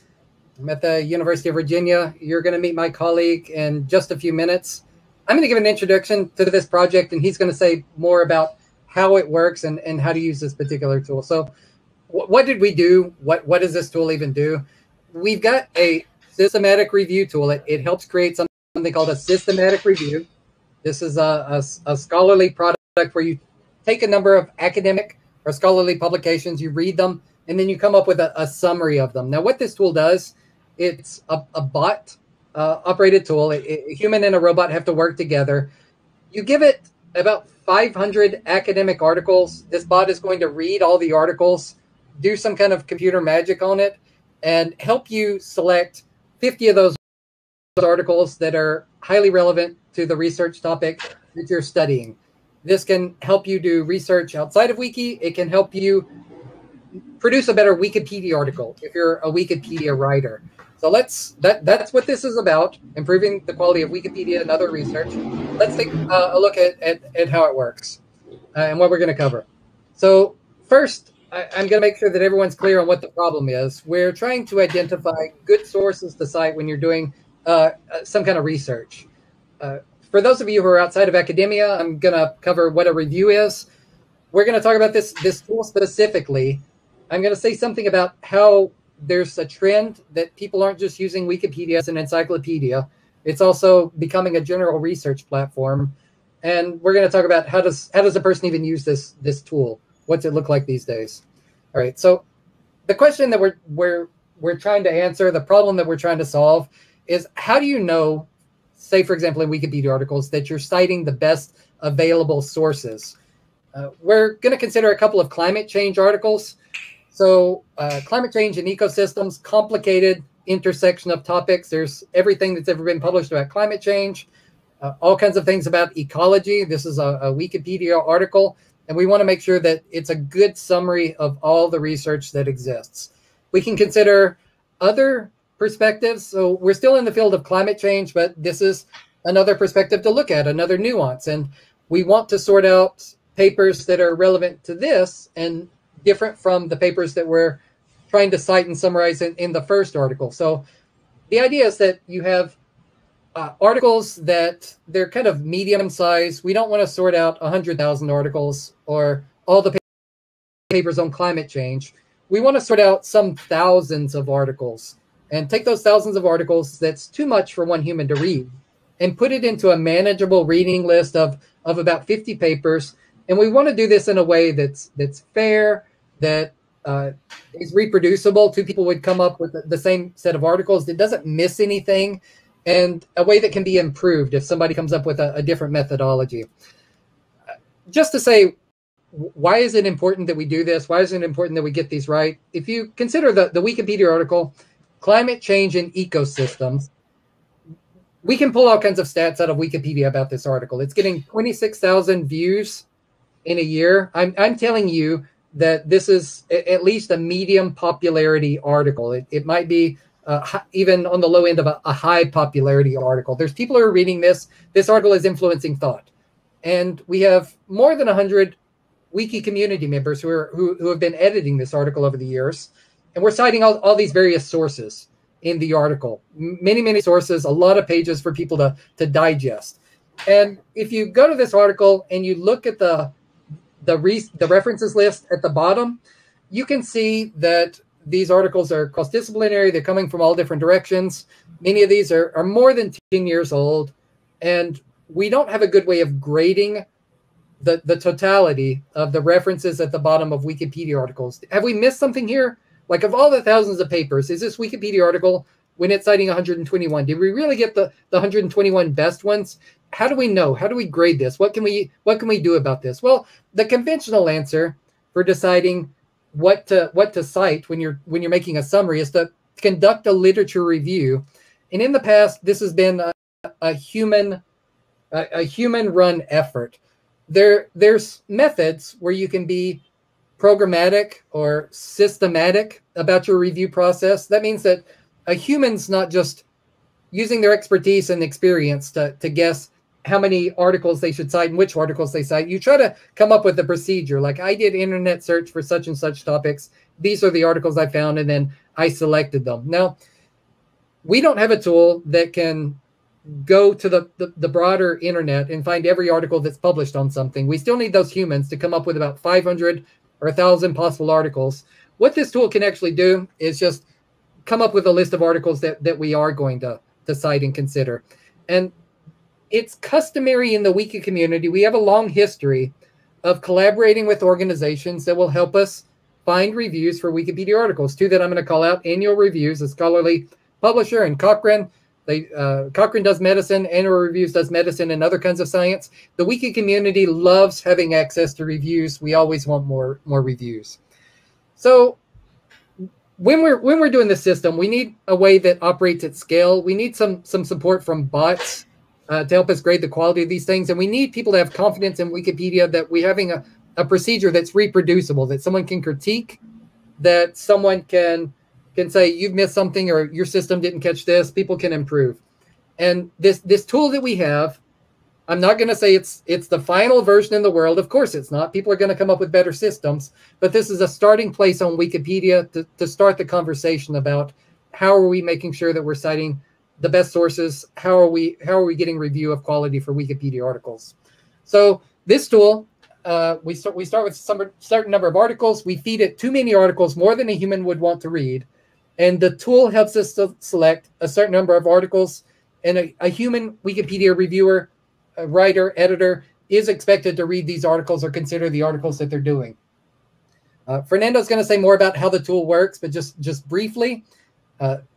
I'm at the University of Virginia. You're going to meet my colleague in just a few minutes. I'm going to give an introduction to this project, and he's going to say more about how it works and how to use this particular tool. So what did we do? What does this tool even do? We've got a systematic review tool. It helps create something called a systematic review. This is a scholarly product where you take a number of academic or scholarly publications, you read them, and then you come up with a summary of them. Now, what this tool does, it's a bot operated tool. A human and a robot have to work together. You give it about 500 academic articles. This bot is going to read all the articles, do some kind of computer magic on it, and help you select 50 of those articles that are highly relevant to the research topic that you're studying. This can help you do research outside of Wiki. It can help you produce a better Wikipedia article if you're a Wikipedia writer. So that's what this is about, improving the quality of Wikipedia and other research. Let's take a look at how it works and what we're going to cover. So first, I'm going to make sure that everyone's clear on what the problem is. We're trying to identify good sources to cite when you're doing some kind of research. For those of you who are outside of academia, I'm going to cover what a review is. We're going to talk about this tool specifically. I'm going to say something about how there's a trend that people aren't just using Wikipedia as an encyclopedia. It's also becoming a general research platform. And we're going to talk about how does a person even use this tool? What's it look like these days? All right. So the question that we're trying to answer, the problem that we're trying to solve, is how do you know, say, for example, in Wikipedia articles, that you're citing the best available sources? We're going to consider a couple of climate change articles. So climate change and ecosystems, complicated intersection of topics. There's everything that's ever been published about climate change, all kinds of things about ecology. This is a Wikipedia article, and we want to make sure that it's a good summary of all the research that exists. We can consider other perspectives. So we're still in the field of climate change, but this is another perspective to look at, another nuance. And we want to sort out papers that are relevant to this and different from the papers that we're trying to cite and summarize in the first article. So the idea is that you have articles that they're kind of medium size. We don't want to sort out 100,000 articles or all the papers on climate change. We want to sort out some thousands of articles and take those thousands of articles that's too much for one human to read and put it into a manageable reading list of about 50 papers. And we want to do this in a way that's fair, that is reproducible. Two people would come up with the same set of articles that doesn't miss anything, and a way that can be improved if somebody comes up with a different methodology. Just to say, why is it important that we do this? Why is it important that we get these right? If you consider the Wikipedia article, Climate Change and Ecosystems, we can pull all kinds of stats out of Wikipedia about this article. It's getting 26,000 views in a year. I'm telling you that this is at least a medium popularity article. It might be even on the low end of a high popularity article. There's people who are reading this. This article is influencing thought. And we have more than 100 Wiki community members who have been editing this article over the years. And we're citing all these various sources in the article. Many sources, a lot of pages for people to digest. And if you go to this article and you look at the references list at the bottom, you can see that these articles are cross-disciplinary. They're coming from all different directions. Many of these are more than 10 years old. And we don't have a good way of grading the totality of the references at the bottom of Wikipedia articles. Have we missed something here? Like, of all the thousands of papers, is this Wikipedia article, when it's citing 121, did we really get the 121 best ones? How do we know? How do we grade this? What can we do about this? Well, the conventional answer for deciding what to cite when you're making a summary is to conduct a literature review. And in the past, this has been a human run effort. There's methods where you can be programmatic or systematic about your review process. That means that a human's not just using their expertise and experience to guess how many articles they should cite and which articles they cite. You try to come up with a procedure. Like, I did internet search for such and such topics. These are the articles I found, and then I selected them. Now, we don't have a tool that can go to the broader internet and find every article that's published on something. We still need those humans to come up with about 500 or 1,000 possible articles. What this tool can actually do is just come up with a list of articles that we are going to cite and consider. And it's customary in the Wiki community. We have a long history of collaborating with organizations that will help us find reviews for Wikipedia articles. Two that I'm going to call out: Annual Reviews, a scholarly publisher, and Cochrane. Cochrane does medicine, Annual Reviews does medicine and other kinds of science. The Wiki community loves having access to reviews. We always want more reviews. So when we're doing this system, we need a way that operates at scale. We need some support from bots to help us grade the quality of these things. And we need people to have confidence in Wikipedia that we're having a procedure that's reproducible, that someone can critique, that someone can say, you've missed something, or your system didn't catch this. People can improve. And this tool that we have, I'm not going to say it's the final version in the world. Of course it's not. People are going to come up with better systems. But this is a starting place on Wikipedia to start the conversation about how are we making sure that we're citing the best sources? How are we getting review of quality for Wikipedia articles? So this tool, we start with some certain number of articles. We feed it too many articles, more than a human would want to read. And the tool helps us to select a certain number of articles. And a human Wikipedia reviewer, a writer, editor, is expected to read these articles or consider the articles that they're doing. Fernando's going to say more about how the tool works, but just briefly,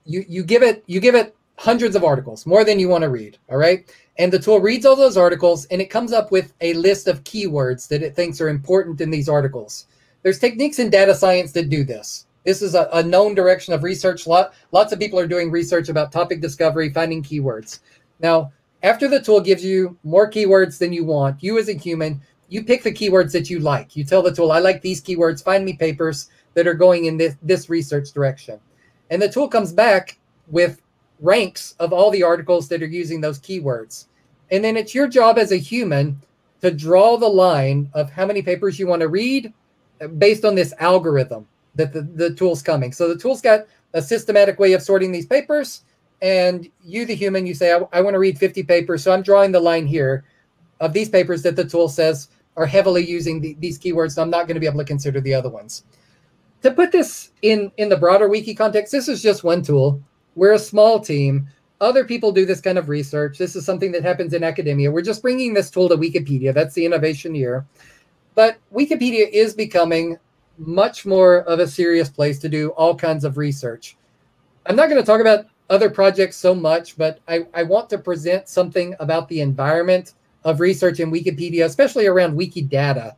you give it hundreds of articles, more than you want to read, all right? And the tool reads all those articles, and it comes up with a list of keywords that it thinks are important in these articles. There's techniques in data science that do this. This is a known direction of research. Lots of people are doing research about topic discovery, finding keywords. Now, after the tool gives you more keywords than you want, you as a human, you pick the keywords that you like. You tell the tool, I like these keywords, find me papers that are going in this research direction. And the tool comes back with ranks of all the articles that are using those keywords. And then it's your job as a human to draw the line of how many papers you want to read based on this algorithm that the tool's coming. So the tool's got a systematic way of sorting these papers, and you, the human, you say, I want to read 50 papers, so I'm drawing the line here of these papers that the tool says are heavily using these keywords, so I'm not going to be able to consider the other ones. To put this in the broader wiki context, this is just one tool. We're a small team. Other people do this kind of research. This is something that happens in academia. We're just bringing this tool to Wikipedia. That's the innovation here. But Wikipedia is becoming much more of a serious place to do all kinds of research. I'm not going to talk about other projects so much, but I want to present something about the environment of research in Wikipedia, especially around Wikidata.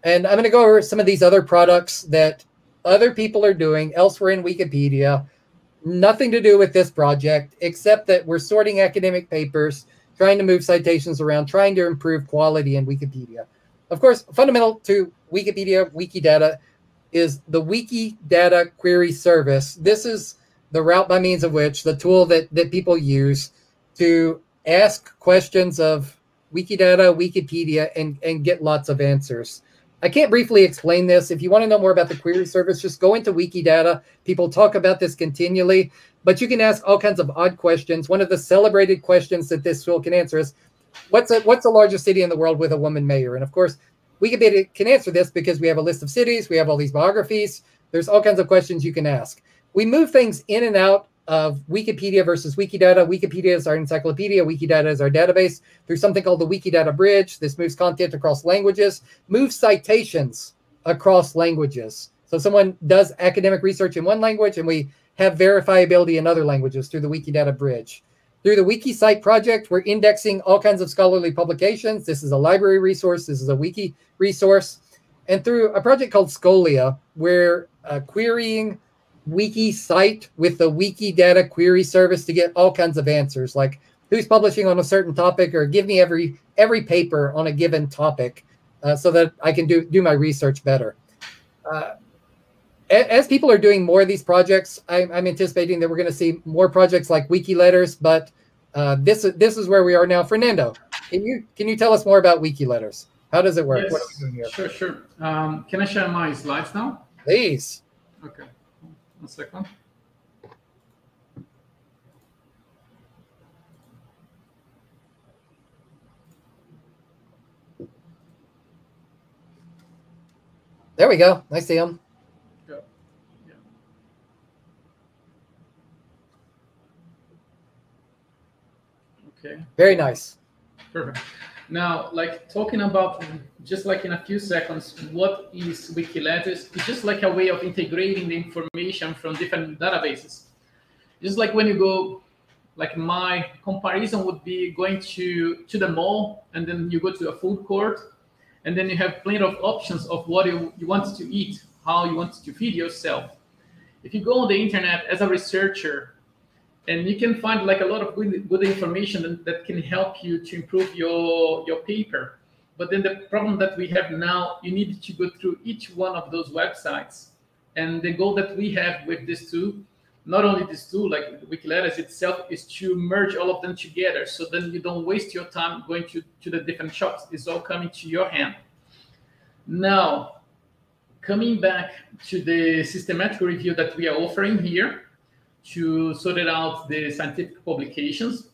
And I'm going to go over some of these other products that other people are doing elsewhere in Wikipedia. Nothing to do with this project, except that we're sorting academic papers, trying to move citations around, trying to improve quality in Wikipedia. Of course, fundamental to Wikipedia, Wikidata, is the Wikidata Query Service. This is the route by means of which the tool that people use to ask questions of Wikidata, Wikipedia, and get lots of answers. I can't briefly explain this. If you want to know more about the query service, just go into Wikidata. People talk about this continually, but you can ask all kinds of odd questions. One of the celebrated questions that this tool can answer is, what's the largest city in the world with a woman mayor? And of course, Wikipedia can answer this because we have a list of cities. We have all these biographies. There's all kinds of questions you can ask. We move things in and out of Wikipedia versus Wikidata. Wikipedia is our encyclopedia. Wikidata is our database. There's something called the Wikidata Bridge. This moves content across languages, moves citations across languages. So someone does academic research in one language, and we have verifiability in other languages through the Wikidata Bridge. Through the WikiCite project, we're indexing all kinds of scholarly publications. This is a library resource. This is a wiki resource. And through a project called Scholia, we're querying WikiCite with the Wikidata Query Service to get all kinds of answers, like who's publishing on a certain topic, or give me every paper on a given topic, so that I can do my research better. As people are doing more of these projects, I'm anticipating that we're going to see more projects like WikiLetters, but this is where we are now. Fernando, Can you tell us more about WikiLetters? How does it work? Yes, what are we doing here? sure. Can I share my slides now? Please. Okay, 1 second. There we go. I see them. Okay. Very nice. Perfect. Now, like talking about just like in a few seconds, what is WikiLetters? It's just like a way of integrating the information from different databases. Just like when you go, like my comparison would be going to the mall, and then you go to a food court, and then you have plenty of options of what you want to eat, how you want to feed yourself. If you go on the internet as a researcher, and you can find like a lot of good information that can help you to improve your paper. But then the problem that we have now, you need to go through each one of those websites. And the goal that we have with this tool, not only this tool, like WikiLetters itself, is to merge all of them together. So then you don't waste your time going to the different shops. It's all coming to your hand. Now, coming back to the systematic review that we are offering here, to sort out the scientific publications.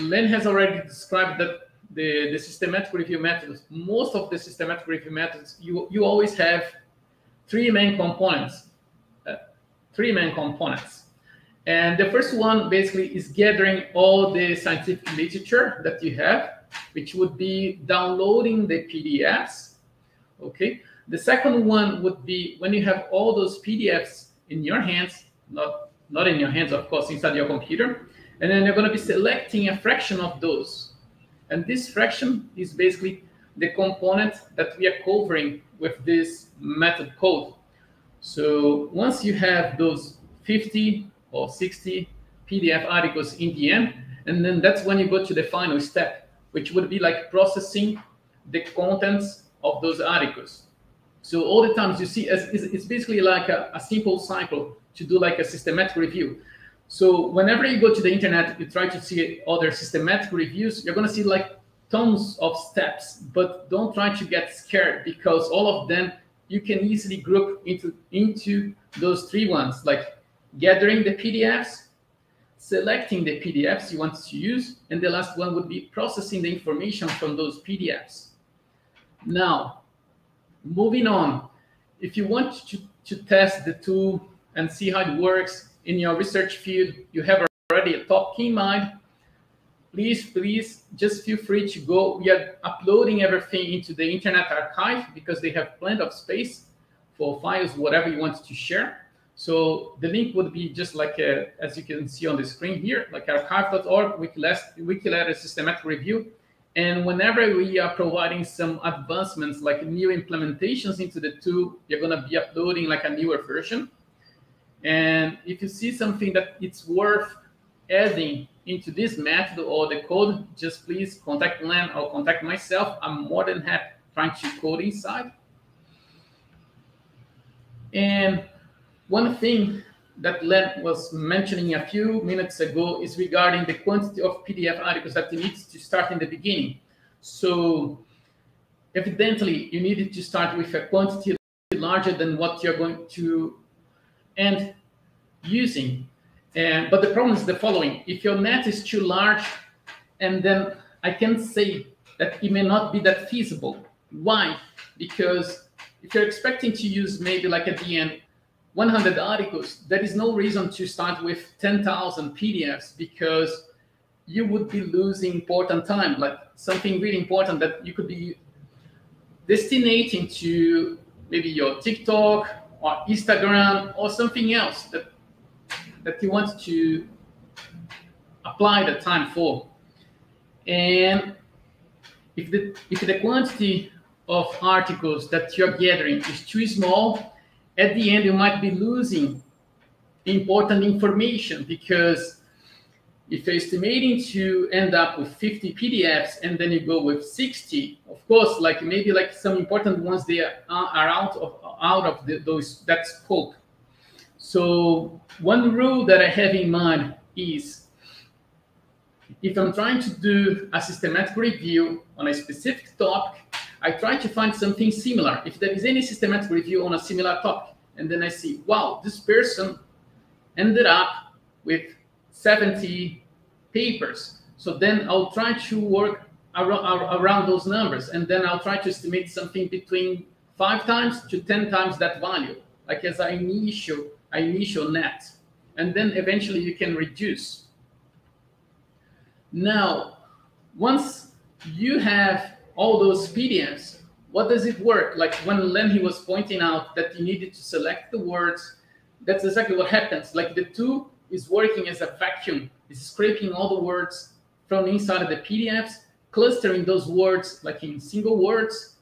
Len has already described that the systematic review methods, most of the systematic review methods, you always have three main components. And the first one basically is gathering all the scientific literature that you have, which would be downloading the PDFs. Okay. The second one would be when you have all those PDFs in your hands, not in your hands, of course, inside your computer. And then you're going to be selecting a fraction of those. And this fraction is basically the component that we are covering with this method code. So once you have those 50 or 60 PDF articles in the end, and then that's when you go to the final step, which would be like processing the contents of those articles. So all the times you see, it's basically like a simple cycle to do like a systematic review. So whenever you go to the internet, you try to see other systematic reviews, you're going to see like tons of steps, but don't try to get scared, because all of them you can easily group into those three ones, like gathering the PDFs, selecting the PDFs you want to use, and the last one would be processing the information from those PDFs. Now, moving on, if you want to test the tool and see how it works in your research field, you have already a top key in mind, please just feel free to go. We are uploading everything into the Internet Archive because they have plenty of space for files, whatever you want to share. So the link would be just like, as you can see on the screen here, like archive.org, WikiLetters Systematic Review. And whenever we are providing some advancements, like new implementations into the tool, you're going to be uploading like a newer version. And if you see something that it's worth adding into this method or the code, just please contact Len or contact myself. I'm more than happy trying to code inside. And one thing that Len was mentioning a few minutes ago is regarding the quantity of PDF articles that you need to start in the beginning. So evidently, you needed to start with a quantity larger than what you're going to end using. But the problem is the following. If your net is too large, and then I can say that it may not be that feasible. Why? Because if you're expecting to use maybe like at the end 100 articles, there is no reason to start with 10,000 PDFs, because you would be losing important time, like something really important that you could be destinating to maybe your TikTok or Instagram or something else that you want to apply the time for. And if the quantity of articles that you're gathering is too small, at the end you might be losing important information, because if you're estimating to end up with 50 PDFs and then you go with 60, of course, like maybe like some important ones, they are out of that scope. So one rule that I have in mind is if I'm trying to do a systematic review on a specific topic, I try to find something similar. If there is any systematic review on a similar topic, and then I see, wow, this person ended up with 70 papers. So then I'll try to work around those numbers, and then I'll try to estimate something between 5 times to 10 times that value, like as an initial net. And then eventually you can reduce. Now, once you have all those PDFs, what does it work? Like when Len, he was pointing out that you needed to select the words, that's exactly what happens. Like the tool is working as a vacuum. It's scraping all the words from inside of the PDFs, clustering those words like in single words,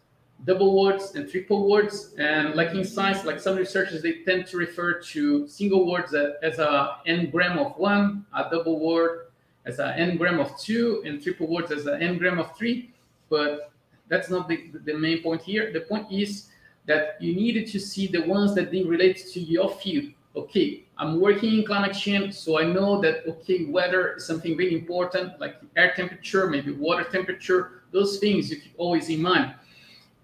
double words, and triple words. And like in science, like some researchers, they tend to refer to single words as a n-gram of 1, a double word as an n-gram of 2, and triple words as an n-gram of 3. But that's not the main point here. The point is that you needed to see the ones that they relate to your field. Okay, I'm working in climate change, so I know that, okay, weather is something really important, like air temperature, maybe water temperature, those things you keep always in mind.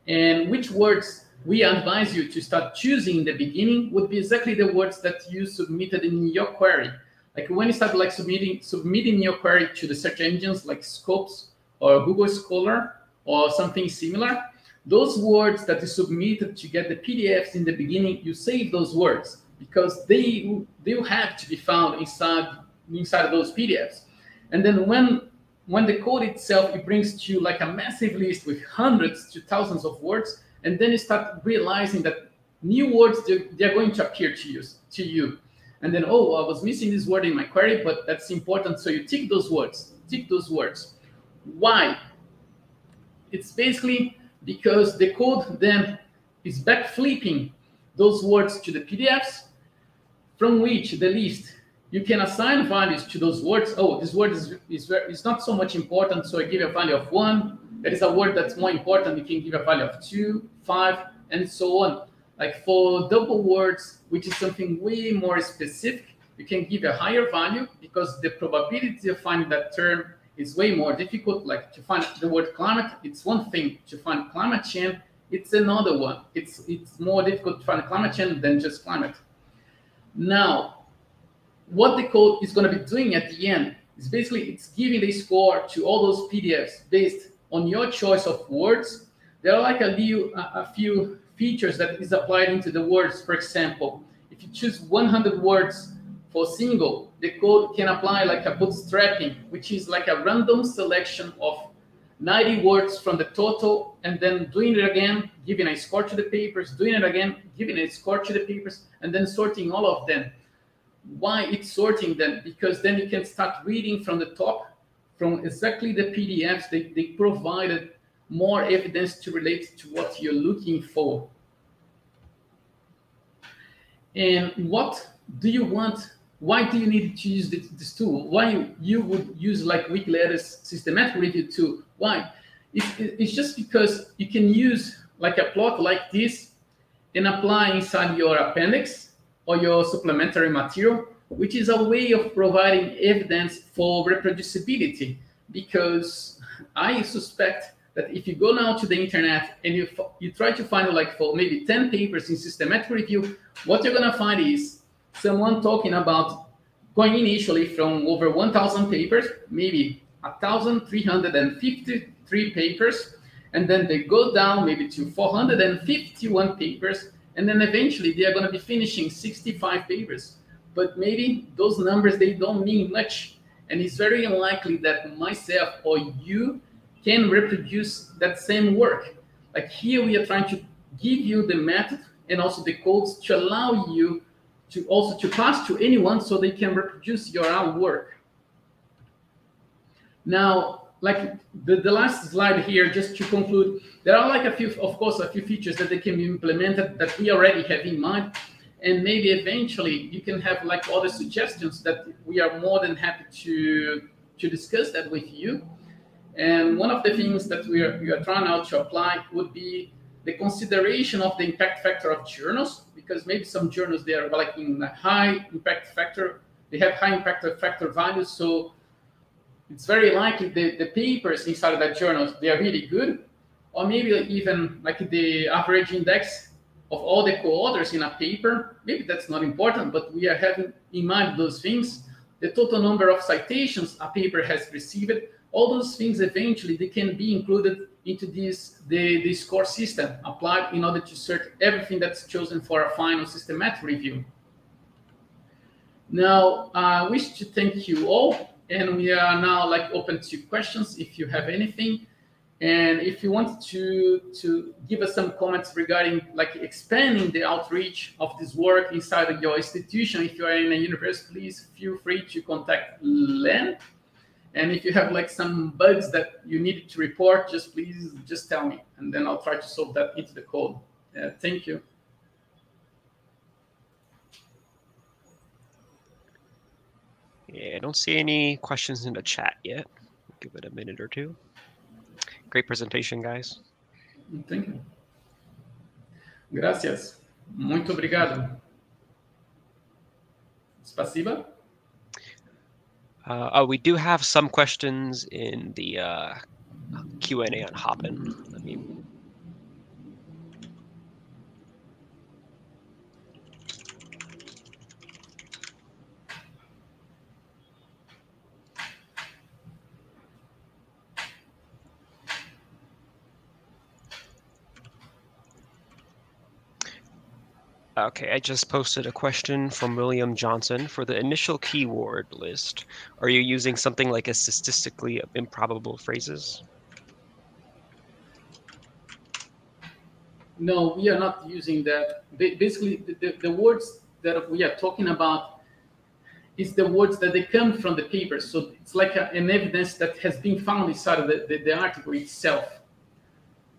And which words we advise you to start choosing in the beginning would be exactly the words that you submitted in your query. Like when you start like submitting your query to the search engines like Scopes or Google Scholar or something similar, those words that you submitted to get the PDFs in the beginning, you save those words because they will have to be found inside of those PDFs. And then when the code itself, it brings to you like a massive list with hundreds to thousands of words, and then you start realizing that new words, they're going to appear to you. And then, oh, I was missing this word in my query, but that's important. So you tick those words, Why? It's basically because the code then is backflipping those words to the PDFs, from which the list you can assign values to those words. Oh, this word is not so much important, so I give a value of 1. There is a word that's more important, you can give a value of 2, 5, and so on. Like for double words, which is something way more specific, you can give a higher value because the probability of finding that term is way more difficult. Like to find the word climate, it's one thing. To find climate change, it's another one. It's more difficult to find climate change than just climate. Now, what the code is going to be doing at the end is basically it's giving a score to all those PDFs based on your choice of words. There are like a few features that is applied into the words. For example, if you choose 100 words for single, the code can apply like a bootstrapping, which is like a random selection of 90 words from the total, and then doing it again, giving a score to the papers, doing it again, giving a score to the papers, and then sorting all of them. Why it's sorting them? Because then you can start reading from the top, from exactly the PDFs they provided more evidence to relate to what you're looking for. And what do you want? Why do you need to use this tool? Why you would use like Wikiletter's systematic review tool? Why? It's just because you can use like a plot like this and apply inside your appendix or your supplementary material, which is a way of providing evidence for reproducibility. Because I suspect that if you go now to the internet and you try to find like for maybe 10 papers in systematic review, what you're gonna find is someone talking about going initially from over 1,000 papers, maybe 1,353 papers, and then they go down maybe to 451 papers, and then eventually they are going to be finishing 65 papers. But maybe those numbers, they don't mean much, and it's very unlikely that myself or you can reproduce that same work. Like here we are trying to give you the method and also the codes to allow you to also to pass to anyone so they can reproduce your own work. Now, like the last slide here, just to conclude, there are like a few features that they can be implemented that we already have in mind. And maybe eventually you can have like other suggestions that we are more than happy to discuss that with you. And one of the things that we are trying now to apply would be the consideration of the impact factor of journals, because maybe some journals, they are like in a high impact factor, they have high impact factor values. So it's very likely the papers inside of that journal, they are really good, or maybe even like the average index of all the co-authors in a paper, maybe that's not important, but we are having in mind those things, the total number of citations a paper has received, all those things eventually they can be included into the score system applied in order to search everything that's chosen for a final systematic review. Now, I wish to thank you all, and we are now like open to questions if you have anything. And if you want to give us some comments regarding like expanding the outreach of this work inside of your institution, if you are in a university, please feel free to contact Len. And if you have like some bugs that you need to report, please tell me, and then I'll try to solve that into the code. Thank you. Yeah, I don't see any questions in the chat yet. Give it a minute or two. Great presentation, guys. Thank you. Gracias. Muito obrigado. Spasiba. We do have some questions in the Q&A on Hopin. Let me... Okay, I just posted a question from William Johnson. For the initial keyword list, are you using something like a statistically improbable phrases? No, we are not using that. Basically, the words that we are talking about is the words that they come from the paper. So it's like an evidence that has been found inside of the article itself.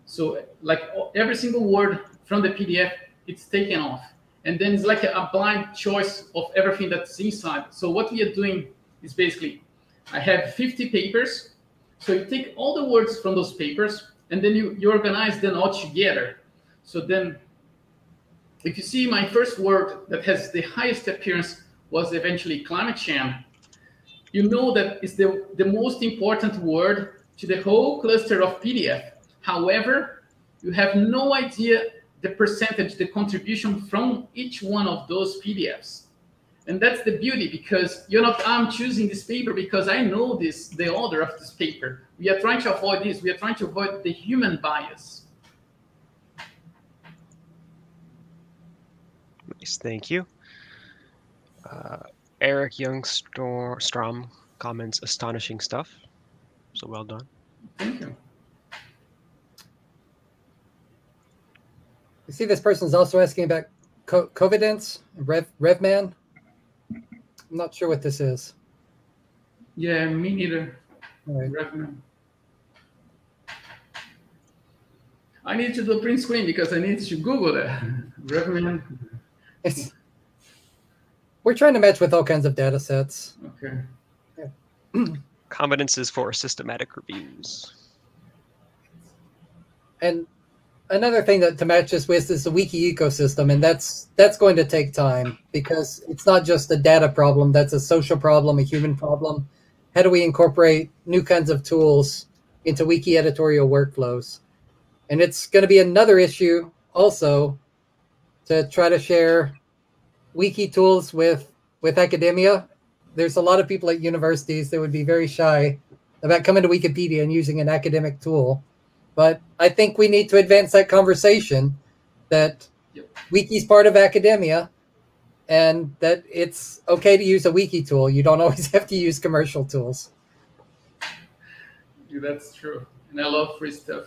So like every single word from the PDF, it's taken off. And then it's like a blind choice of everything that's inside. So what we are doing is basically, I have 50 papers. So you take all the words from those papers, and then you organize them all together. So then if you see my first word that has the highest appearance was eventually climate change, you know that it's the most important word to the whole cluster of PDF. However, you have no idea the percentage, the contribution from each one of those PDFs. And that's the beauty, because you're not, I'm choosing this paper because I know the author of this paper. We are trying to avoid this. We are trying to avoid the human bias. Nice, thank you. Eric Youngstrom comments, astonishing stuff. So well done. Thank you. You see, this person is also asking about Covidence, RevMan. I'm not sure what this is. Yeah, me neither. All right. RevMan. I need to do a print screen because I need to Google that. RevMan. We're trying to match with all kinds of data sets. Okay. Yeah. Confidences for systematic reviews. And another thing to match this with is the wiki ecosystem, and that's going to take time, because it's not just a data problem, that's a social problem, a human problem. How do we incorporate new kinds of tools into wiki editorial workflows? And it's going to be another issue also to try to share wiki tools with academia. There's a lot of people at universities that would be very shy about coming to Wikipedia and using an academic tool. But I think we need to advance that conversation that Wiki's part of academia and that it's okay to use a wiki tool. You don't always have to use commercial tools. Yeah, that's true. And I love free stuff.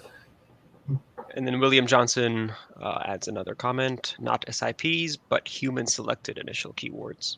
And then William Johnson adds another comment, not SIPs, but human-selected initial keywords.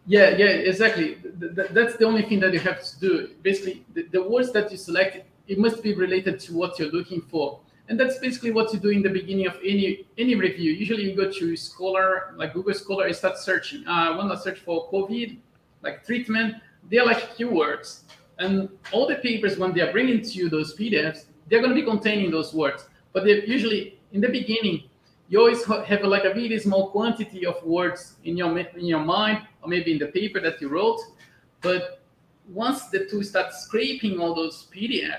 Yeah, exactly. That's the only thing that you have to do. Basically, the words that you select, it must be related to what you're looking for. And that's basically what you do in the beginning of any review. Usually you go to Scholar, like Google Scholar, and start searching. I want to search for COVID, like treatment. They're like keywords. And all the papers, when they are bringing to you those PDFs, they're going to be containing those words. But they're usually, in the beginning, you always have like a really small quantity of words in your mind, or maybe in the paper that you wrote. But once the tool starts scraping all those PDFs,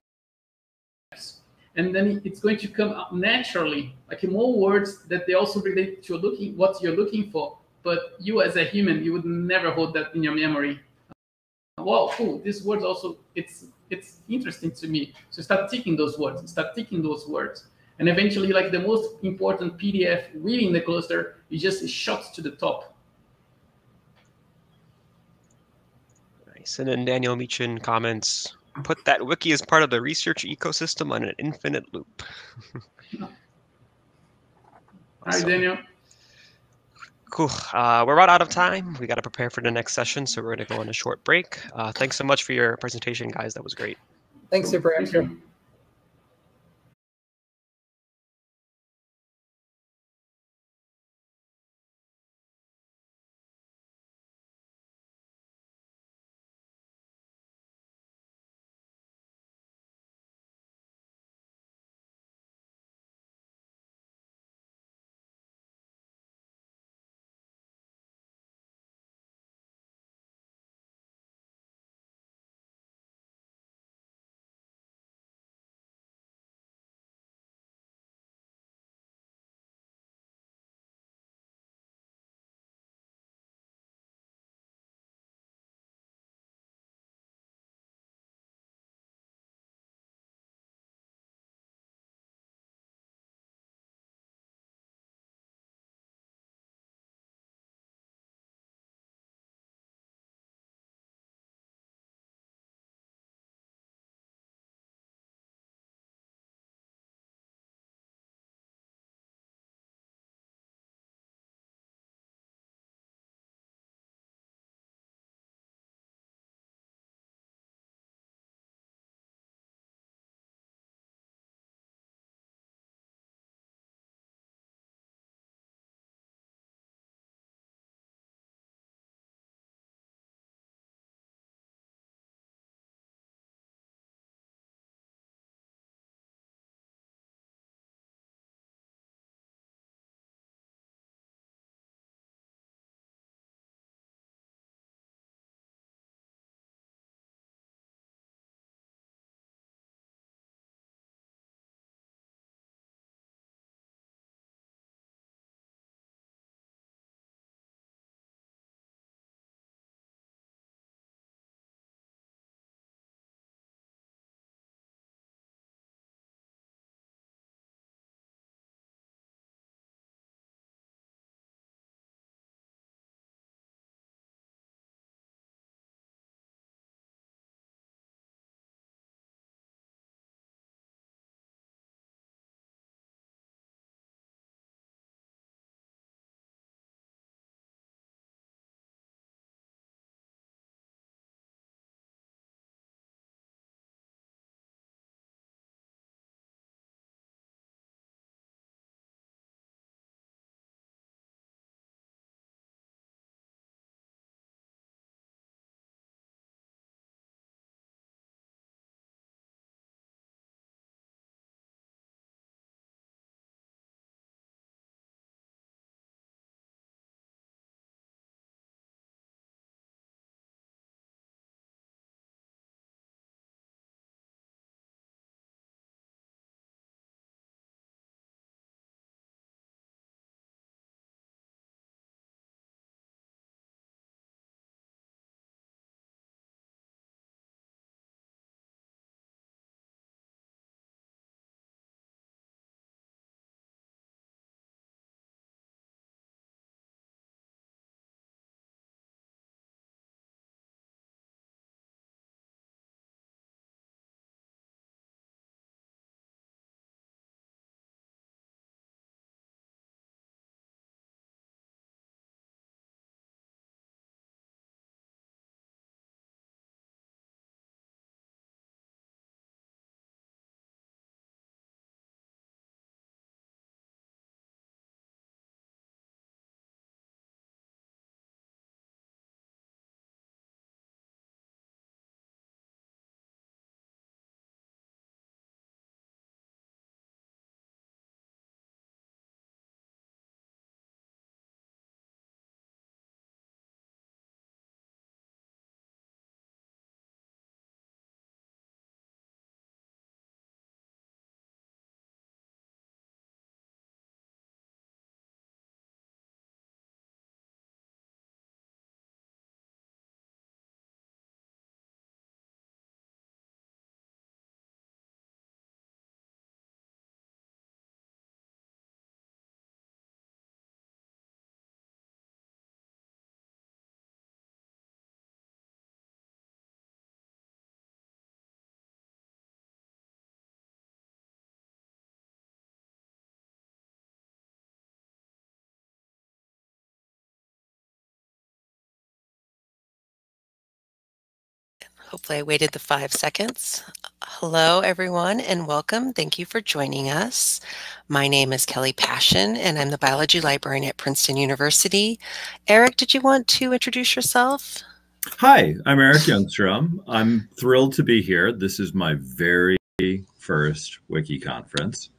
and then it's going to come out naturally, like more words that they also relate to what you're looking for. But you as a human, you would never hold that in your memory. Wow, cool, this word also, it's interesting to me. So start ticking those words. And eventually, like the most important PDF within the cluster is just shot to the top. Nice. And then Daniel Meechin comments, put that wiki as part of the research ecosystem on an infinite loop. Hi, Daniel. Cool. We're about out of time. We got to prepare for the next session, so we're going to go on a short break. Thanks so much for your presentation, guys. That was great. Thanks, Super Extra. Hopefully I waited the 5 seconds. Hello, everyone, and welcome. Thank you for joining us. My name is Kelly Passion, and I'm the biology librarian at Princeton University. Eric, did you want to introduce yourself? Hi, I'm Eric Youngstrom. I'm thrilled to be here. This is my very first WikiConference.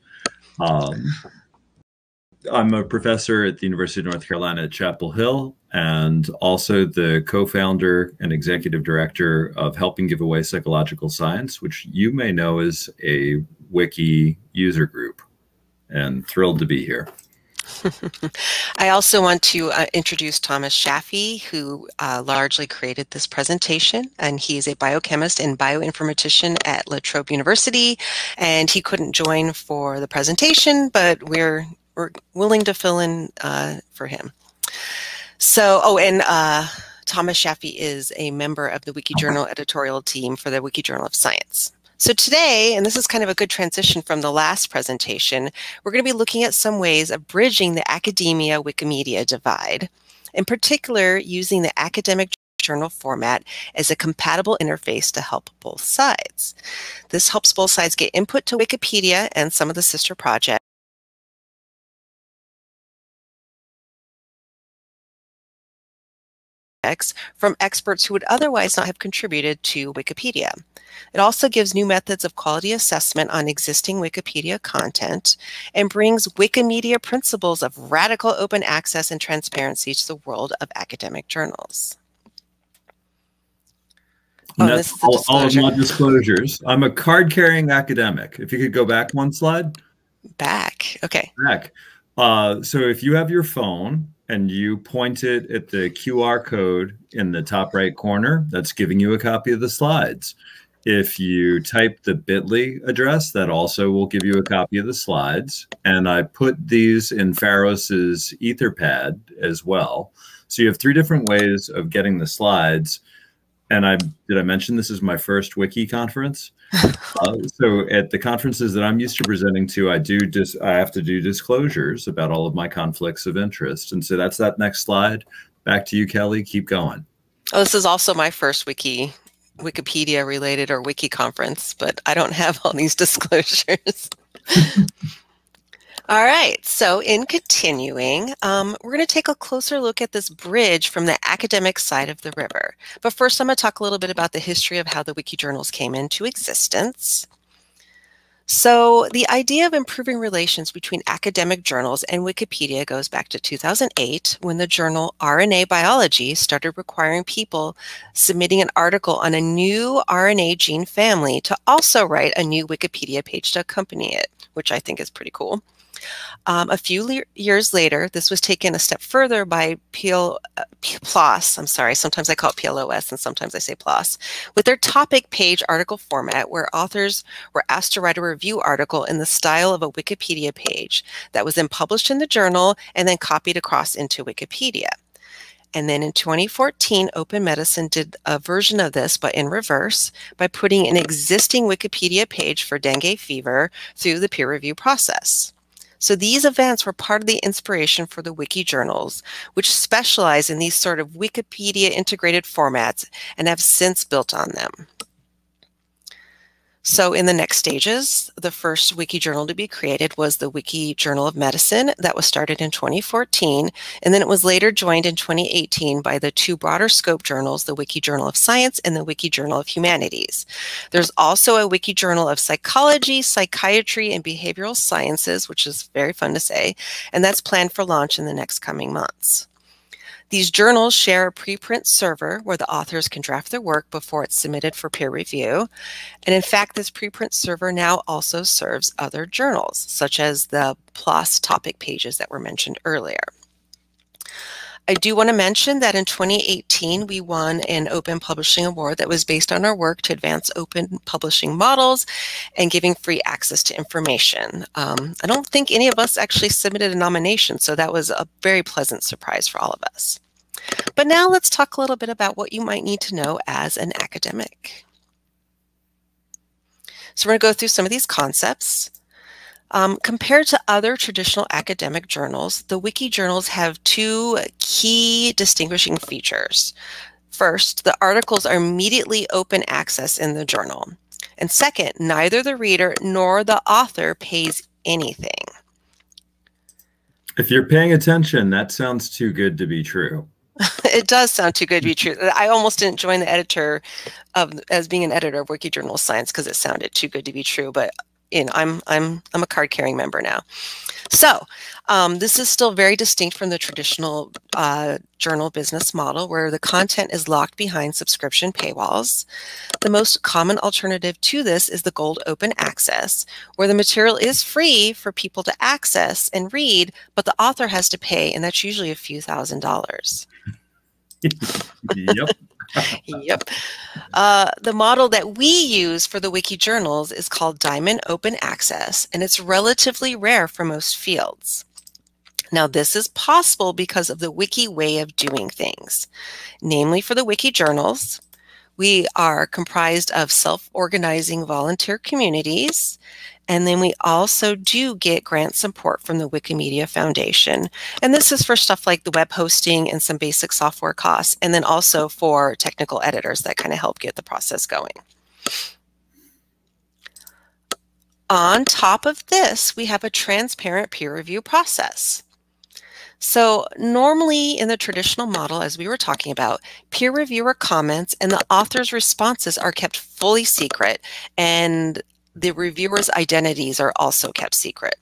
I'm a professor at the University of North Carolina at Chapel Hill, and also the co-founder and executive director of Helping Give Away Psychological Science, which you may know as a Wiki user group, and thrilled to be here. I also want to introduce Thomas Shaffey, who largely created this presentation, and he's a biochemist and bioinformatician at La Trobe University, and he couldn't join for the presentation, but we're willing to fill in for him. So, Thomas Shaffey is a member of the WikiJournal editorial team for the WikiJournal of Science. So today, and this is kind of a good transition from the last presentation, we're going to be looking at some ways of bridging the academia-Wikimedia divide, in particular using the academic journal format as a compatible interface to help both sides. This helps both sides get input to Wikipedia and some of the sister projects from experts who would otherwise not have contributed to Wikipedia. It also gives new methods of quality assessment on existing Wikipedia content and brings Wikimedia principles of radical open access and transparency to the world of academic journals. And that's all of my disclosures. I'm a card-carrying academic. If you could go back one slide. Back, okay. Back. So if you have your phone and you point it at the QR code in the top right corner, that's giving you a copy of the slides. If you type the bit.ly address, that also will give you a copy of the slides. And I put these in Pharos's Etherpad as well. So you have 3 different ways of getting the slides. And did I mention this is my first Wiki conference? So at the conferences that I'm used to presenting to, I have to do disclosures about all of my conflicts of interest. And so that's that next slide. Back to you, Kelly. Keep going. Oh, this is also my first Wikipedia related or Wiki conference, but I don't have all these disclosures. All right, so in continuing, we're going to take a closer look at this bridge from the academic side of the river. But first, I'm going to talk a little bit about the history of how the wiki journals came into existence. So the idea of improving relations between academic journals and Wikipedia goes back to 2008, when the journal RNA Biology started requiring people submitting an article on a new RNA gene family to also write a new Wikipedia page to accompany it, which I think is pretty cool. A few years later, this was taken a step further by PLOS, I'm sorry, sometimes I call it PLOS and sometimes I say PLOS, with their topic page article format where authors were asked to write a review article in the style of a Wikipedia page that was then published in the journal and then copied across into Wikipedia. And then in 2014, Open Medicine did a version of this, but in reverse, by putting an existing Wikipedia page for dengue fever through the peer review process. So these events were part of the inspiration for the wiki journals, which specialize in these sort of Wikipedia integrated formats and have since built on them. So in the next stages, the first wiki journal to be created was the Wiki Journal of Medicine that was started in 2014, and then it was later joined in 2018 by the 2 broader scope journals, the Wiki Journal of Science and the Wiki Journal of Humanities. There's also a Wiki Journal of Psychology, Psychiatry, and Behavioral Sciences, which is very fun to say, and that's planned for launch in the next coming months. These journals share a preprint server where the authors can draft their work before it's submitted for peer review. And in fact, this preprint server now also serves other journals, such as the PLOS topic pages that were mentioned earlier. I do want to mention that in 2018, we won an Open Publishing Award that was based on our work to advance open publishing models and giving free access to information. I don't think any of us actually submitted a nomination, so that was a very pleasant surprise for all of us. But now let's talk a little bit about what you might need to know as an academic. So we're going to go through some of these concepts. Compared to other traditional academic journals, the wiki journals have 2 key distinguishing features. First, the articles are immediately open access in the journal. And second, neither the reader nor the author pays anything. If you're paying attention, that sounds too good to be true. It does sound too good to be true. I almost didn't join the editor as being an editor of WikiJournal Science because it sounded too good to be true. But you know, I'm a card-carrying member now. So this is still very distinct from the traditional journal business model where the content is locked behind subscription paywalls. The most common alternative to this is the gold open access, where the material is free for people to access and read, but the author has to pay, and that's usually a few $1,000s. Yep. Yep. The model that we use for the wiki journals is called Diamond Open Access, and it's relatively rare for most fields. Now, this is possible because of the wiki way of doing things. Namely, for the wiki journals, we are comprised of self-organizing volunteer communities, and then we also do get grant support from the Wikimedia Foundation. And this is for stuff like the web hosting and some basic software costs, and then also for technical editors that kind of help get the process going. On top of this, we have a transparent peer review process. So normally in the traditional model, as we were talking about, peer reviewer comments and the author's responses are kept fully secret, and the reviewers' identities are also kept secret.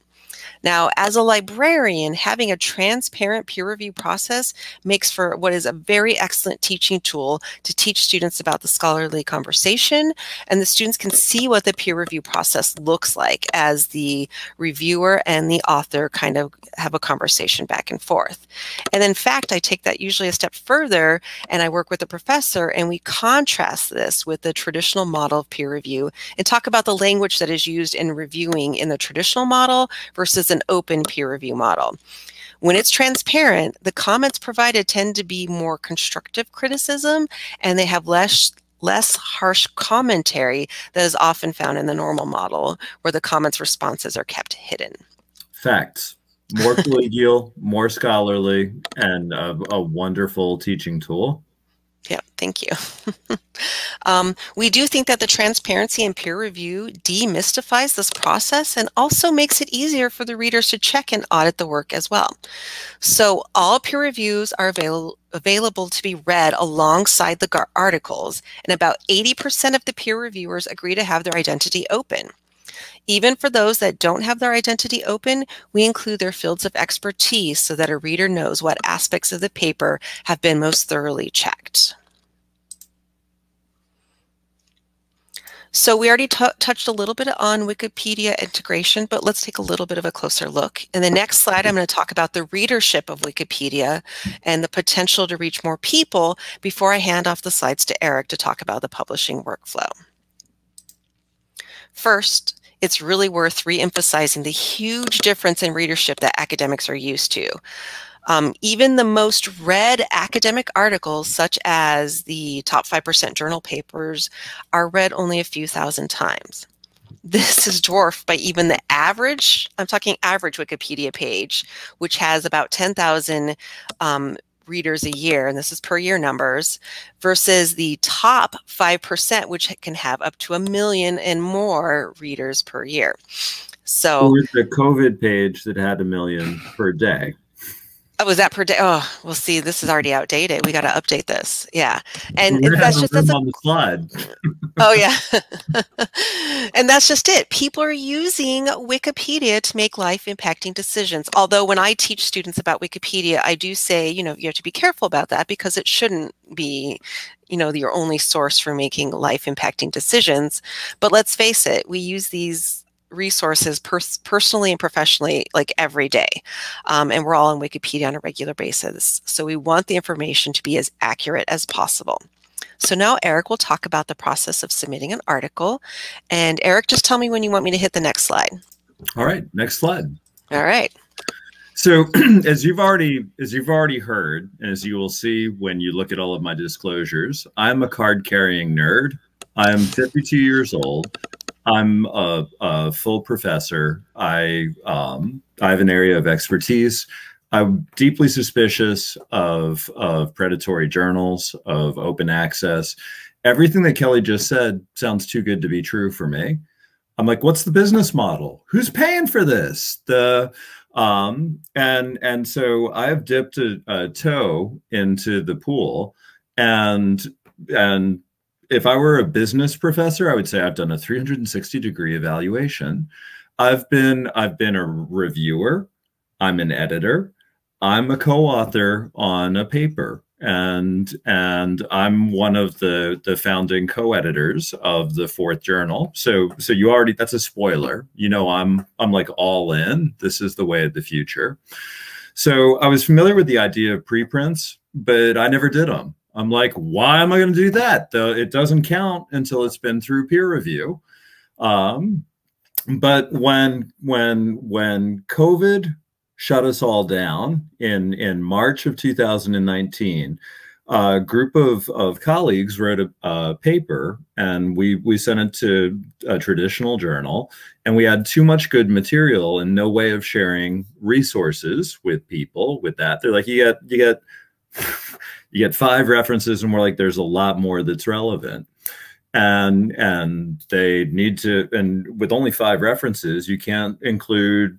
Now, as a librarian, having a transparent peer review process makes for what is a very excellent teaching tool to teach students about the scholarly conversation, and the students can see what the peer review process looks like as the reviewer and the author kind of have a conversation back and forth. And in fact, I take that usually a step further, and I work with a professor, and we contrast this with the traditional model of peer review and talk about the language that is used in reviewing in the traditional model versus an open peer review model. When it's transparent, the comments provided tend to be more constructive criticism, and they have less harsh commentary that is often found in the normal model, where the comments responses are kept hidden. Facts. More collegial, more scholarly, and a wonderful teaching tool. Yeah, thank you. We do think that the transparency in peer review demystifies this process and also makes it easier for the readers to check and audit the work as well. So all peer reviews are available to be read alongside the articles, and about 80% of the peer reviewers agree to have their identity open. Even for those that don't have their identity open, we include their fields of expertise so that a reader knows what aspects of the paper have been most thoroughly checked. So we already touched a little bit on Wikipedia integration, but let's take a little bit of a closer look. In the next slide, I'm going to talk about the readership of Wikipedia and the potential to reach more people before I hand off the slides to Eric to talk about the publishing workflow. First, it's really worth re-emphasizing the huge difference in readership that academics are used to. Even the most read academic articles, such as the top 5% journal papers, are read only a few thousand times. This is dwarfed by even the average, I'm talking average Wikipedia page, which has about 10,000 readers a year, and this is per year numbers, versus the top 5%, which can have up to 1 million and more readers per year. So or the COVID page that had 1 million per day. Oh, was that per day? Oh, well, see, this is already outdated. We got to update this. Yeah. And We're that's just on the slide. Oh, yeah. And that's just it. People are using Wikipedia to make life impacting decisions. Although when I teach students about Wikipedia, I do say, you know, you have to be careful about that because it shouldn't be, you know, your only source for making life impacting decisions. But let's face it, we use these resources personally and professionally like every day. And we're all on Wikipedia on a regular basis. So we want the information to be as accurate as possible. So now Eric will talk about the process of submitting an article. And Eric, just tell me when you want me to hit the next slide. All right, next slide. All right. So as you've already heard, and as you will see when you look at all of my disclosures, I'm a card-carrying nerd. I'm 52 years old. I'm a full professor. I have an area of expertise I'm deeply suspicious of predatory journals, of open access. Everything that Kelly just said sounds too good to be true for me. I'm like, what's the business model? Who's paying for this? And so I've dipped a toe into the pool, and if I were a business professor, I would say I've done a 360-degree evaluation. I've been a reviewer, I'm an editor, I'm a co-author on a paper, and I'm one of the founding co-editors of the 4th journal. So you already, that's a spoiler. You know, I'm like all in. This is the way of the future. So I was familiar with the idea of preprints, but I never did them. I'm like, why am I going to do that? It doesn't count until it's been through peer review. But when COVID shut us all down in March of 2019, a group of colleagues wrote a paper, and we sent it to a traditional journal, and we had too much good material and no way of sharing resources with people with that. They're like, you get 5 references, and we're like, there's a lot more that's relevant. And they need to, and with only 5 references, you can't include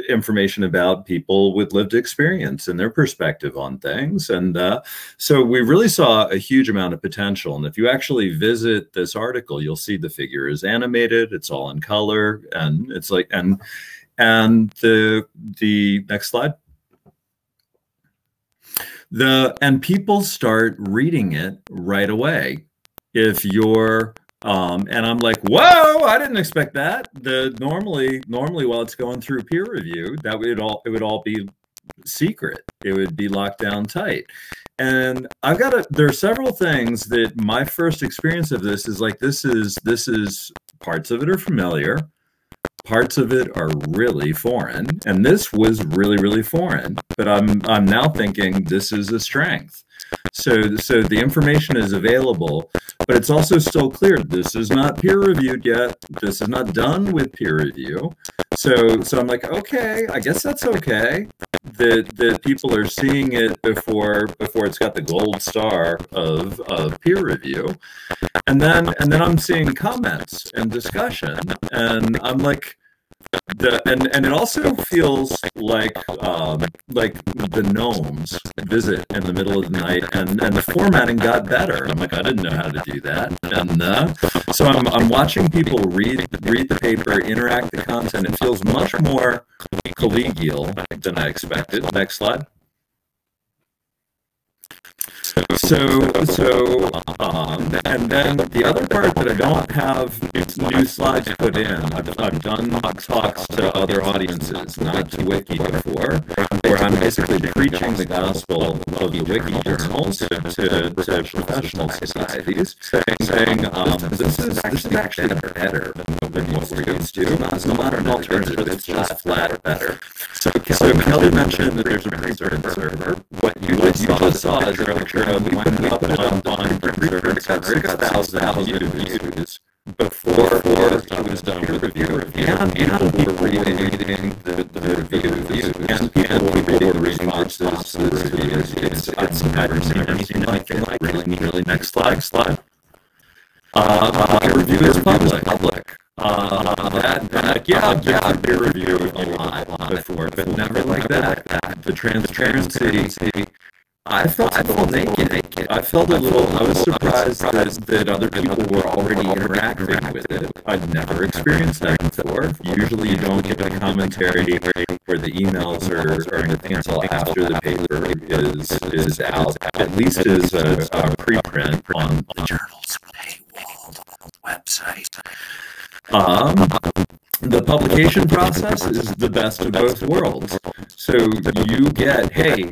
information about people with lived experience and their perspective on things. And so we really saw a huge amount of potential. And if you actually visit this article, you'll see the figure is animated, it's all in color, and it's like, and the next slide. And people start reading it right away. If you're, and I'm like, whoa, I didn't expect that. Normally while it's going through peer review, it would all be secret. It would be locked down tight. And there are several things that my first experience of this is like, this is parts of it are familiar. Parts of it are really foreign, and this was really, really foreign. But I'm now thinking this is a strength. So the information is available, but it's also still clear this is not peer reviewed yet. This is not done with peer review. So I'm like, okay, I guess that's okay that people are seeing it before it's got the gold star of peer review, and then I'm seeing comments and discussion, and I'm like, and it also feels like the gnomes visit in the middle of the night, and the formatting got better. I'm like, I didn't know how to do that, and so I'm watching people read the paper, interact the content. It feels much more collegial than I expected. Next slide. And then the other part that I don't have new slides put in, I've done talks to other audiences, not to Wiki before, where I'm basically preaching the gospel of the Wiki journals to professional societies, saying this is actually better than what we're used to. It's not an alternative, it's just flat better. So Kelly mentioned that there's a preprint server. What you just saw is a picture of we went up on preprint server. It's got 6,000 views before it was done with review. And people were reading the reviews, and people were reading responses to the reviews. It's never seen anything like it. Really, next slide. My review is public. I've peer review a lot before, but never like that. The transparency. I felt a little naked. I felt a little. I was surprised that other people were already interacting with it. I'd never experienced that before. Usually, you don't get a commentary where the emails or anything until after the paper is out. At least as a preprint on the journal's paywalled website. The publication process is the best of both worlds. So you get, hey,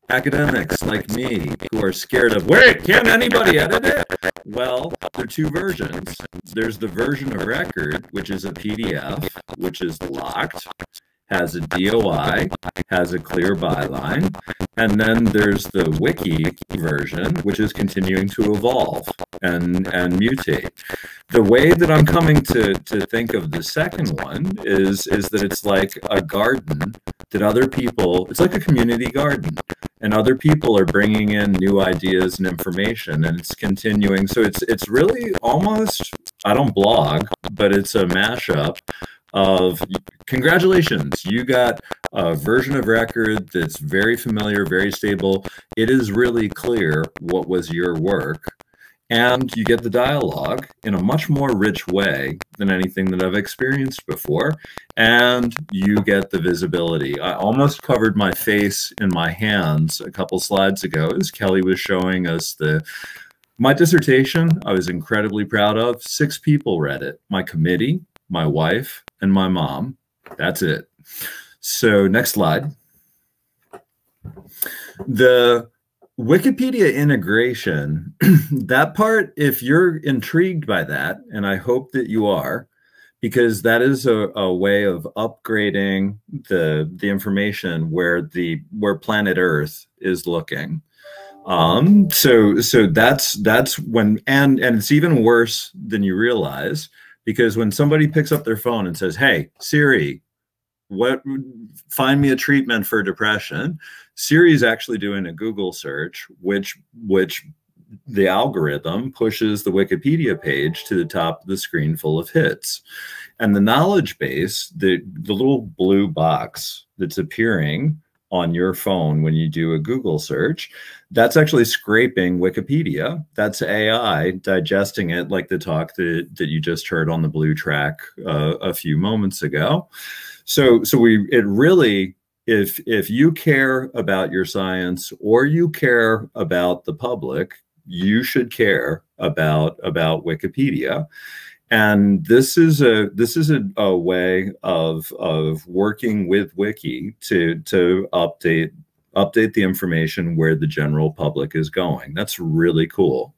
academics like me who are scared of, wait, can anybody edit it? Well, there are 2 versions. There's the version of record, which is a PDF, which is locked, has a DOI, has a clear byline, and then there's the wiki version, which is continuing to evolve and mutate. The way that I'm coming to think of the second one is that it's like a garden that other people, it's like a community garden, and other people are bringing in new ideas and information, and it's continuing. So it's really almost, I don't blog, but it's a mashup of, congratulations, you got a version of record that's very familiar, very stable. It is really clear what was your work. And you get the dialogue in a much more rich way than anything that I've experienced before. And you get the visibility. I almost covered my face in my hands a couple slides ago as Kelly was showing us my dissertation. I was incredibly proud of. 6 people read it. My committee, my wife, and my mom. That's it. So next slide. The Wikipedia integration, that part, if you're intrigued by that, and I hope that you are, because that is a way of upgrading the information where planet Earth is looking. So that's when, and it's even worse than you realize, because when somebody picks up their phone and says, "Hey, Siri, find me a treatment for depression," Siri is actually doing a Google search, which the algorithm pushes the Wikipedia page to the top of the screen full of hits. And the knowledge base, the little blue box that's appearing on your phone when you do a Google search, that's actually scraping Wikipedia. That's AI digesting it, like the talk that you just heard on the blue track a few moments ago. So it really, if you care about your science or you care about the public, you should care about Wikipedia. And this is a way of working with Wiki to update the information where the general public is going. That's really cool.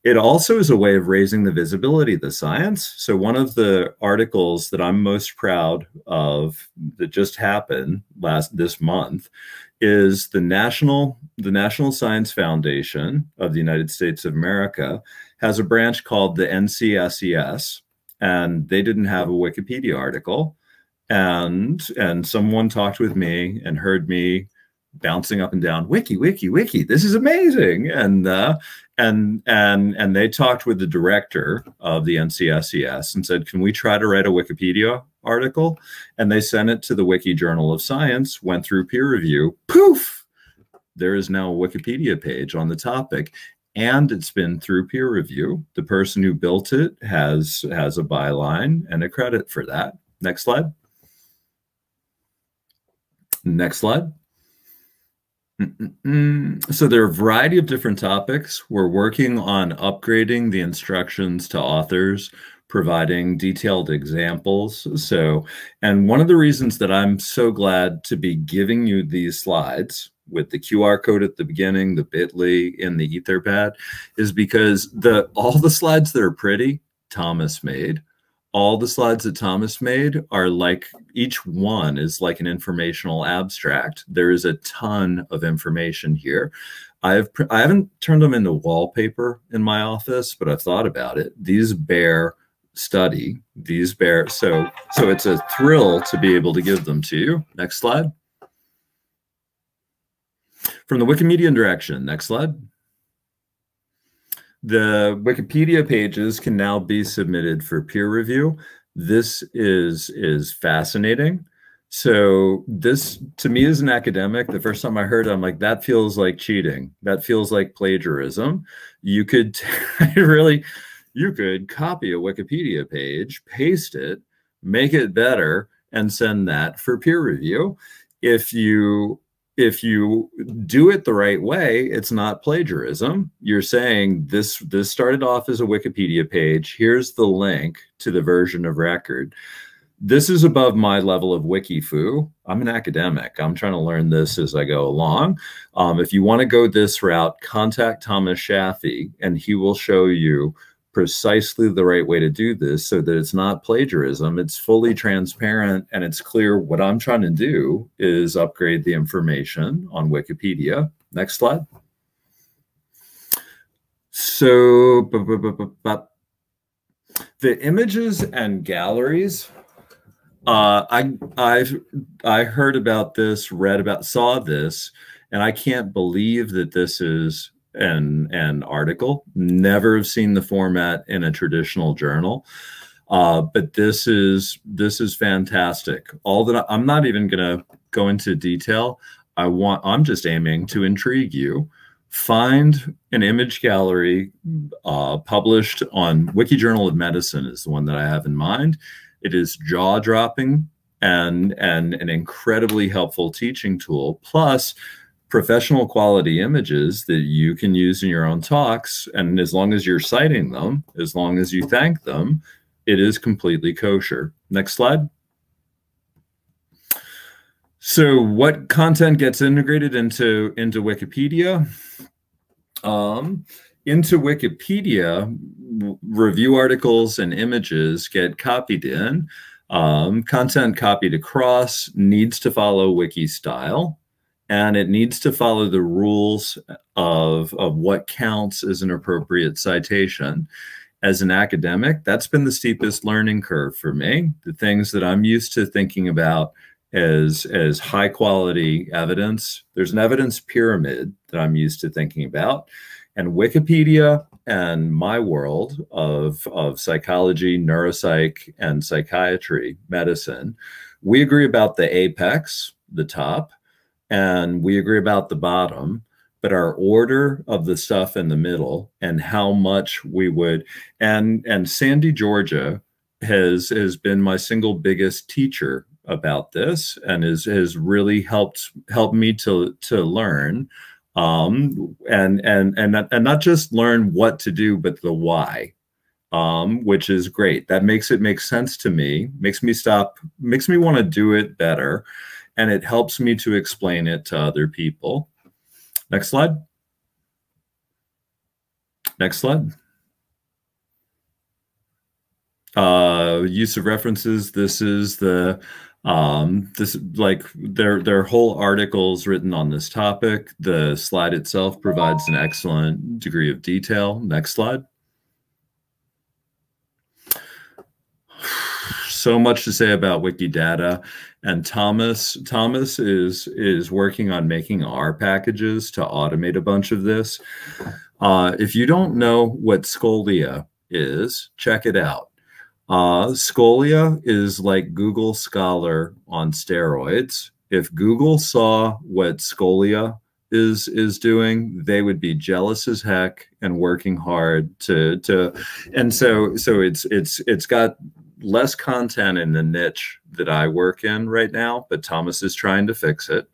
It also is a way of raising the visibility of the science. So one of the articles that I'm most proud of that just happened this month is the National Science Foundation of the United States of America has a branch called the NCSES, and they didn't have a Wikipedia article. And someone talked with me and heard me bouncing up and down, wiki, wiki, wiki, this is amazing. And they talked with the director of the NCSES and said, can we try to write a Wikipedia article? And they sent it to the Wiki Journal of Science, went through peer review, poof, there is now a Wikipedia page on the topic. And it's been through peer review. The person who built it has a byline and a credit for that. Next slide. Next slide. So there are a variety of different topics. We're working on upgrading the instructions to authors, providing detailed examples. And one of the reasons that I'm so glad to be giving you these slides with the QR code at the beginning, the bit.ly in the Etherpad, is because all the slides that are pretty, Thomas made. All the slides that Thomas made are like, each one is like an informational abstract. There is a ton of information here. I haven't turned them into wallpaper in my office, but I've thought about it. These bear study. These bear, so it's a thrill to be able to give them to you. Next slide. From the Wikimedia direction, next slide. The Wikipedia pages can now be submitted for peer review. This is fascinating. So this, to me as an academic, the first time I heard it, I'm like, that feels like cheating. That feels like plagiarism. You could you could copy a Wikipedia page, paste it, make it better, and send that for peer review. If you do it the right way, it's not plagiarism. You're saying this started off as a Wikipedia page. Here's the link to the version of record. This is above my level of wiki-foo. I'm an academic. I'm trying to learn this as I go along. If you want to go this route, contact Thomas Shaffey, and he will show you precisely the right way to do this so that it's not plagiarism. It's fully transparent and it's clear. What I'm trying to do is upgrade the information on Wikipedia. Next slide. So the images and galleries, I heard about this, read about, saw this, and I can't believe that this is an article. Never have seen the format in a traditional journal. But this is fantastic. All that I'm not even going to go into detail. I'm just aiming to intrigue you. Find an image gallery published on Wiki Journal of Medicine is the one that I have in mind. It is jaw-dropping and an incredibly helpful teaching tool, plus professional quality images that you can use in your own talks. And as long as you're citing them, as long as you thank them, it is completely kosher. Next slide. So what content gets integrated into Wikipedia? Into Wikipedia, review articles and images get copied in. Content copied across needs to follow wiki style, and it needs to follow the rules of what counts as an appropriate citation. As an academic, that's been the steepest learning curve for me. The things that I'm used to thinking about as high quality evidence, there's an evidence pyramid that I'm used to thinking about. And Wikipedia and my world of psychology, neuropsych, and psychiatry, medicine, we agree about the apex, the top, and we agree about the bottom. But our order of the stuff in the middle and how much we would, and Sandy, Georgia has been my single biggest teacher about this, and has really helped me to learn, and not just learn what to do, but the why, which is great. That makes it make sense to me, makes me want to do it better, and it helps me to explain it to other people. Next slide. Next slide. Use of references. This is the like their whole articles written on this topic. The slide itself provides an excellent degree of detail. Next slide. So much to say about Wikidata, and Thomas is working on making R packages to automate a bunch of this. If you don't know what Scholia is, check it out. Scholia is like Google Scholar on steroids. If Google saw what Scholia is doing, they would be jealous as heck and working hard and so it's got less content in the niche that I work in right now, but Thomas is trying to fix it.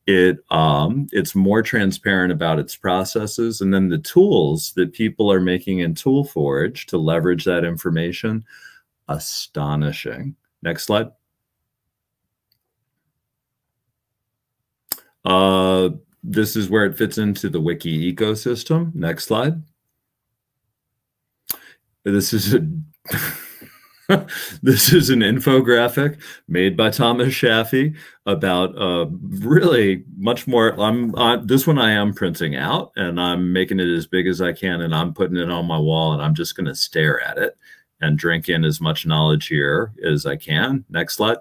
It's more transparent about its processes, and then the tools that people are making in ToolForge to leverage that information, astonishing. Next slide. This is where it fits into the wiki ecosystem. Next slide. This is this is an infographic made by Thomas Shaffey about really much more. This one I am printing out, and I'm making it as big as I can, and I'm putting it on my wall, and I'm just going to stare at it and drink in as much knowledge here as I can. Next slide.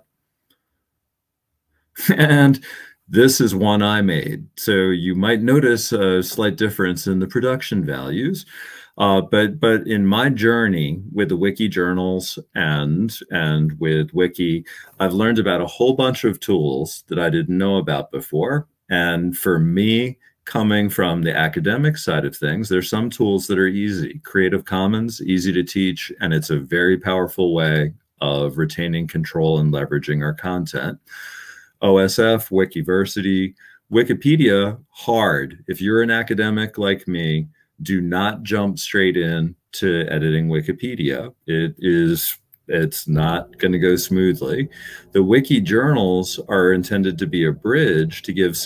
And this is one I made. So you might notice a slight difference in the production values. But in my journey with the wiki journals and with wiki, I've learned about a whole bunch of tools that I didn't know about before. And for me, coming from the academic side of things, there's some tools that are easy. Creative Commons, easy to teach, and it's a very powerful way of retaining control and leveraging our content. OSF, Wikiversity, Wikipedia, hard. If you're an academic like me, do not jump straight in to editing Wikipedia. It's not going to go smoothly. The wiki journals are intended to be a bridge to give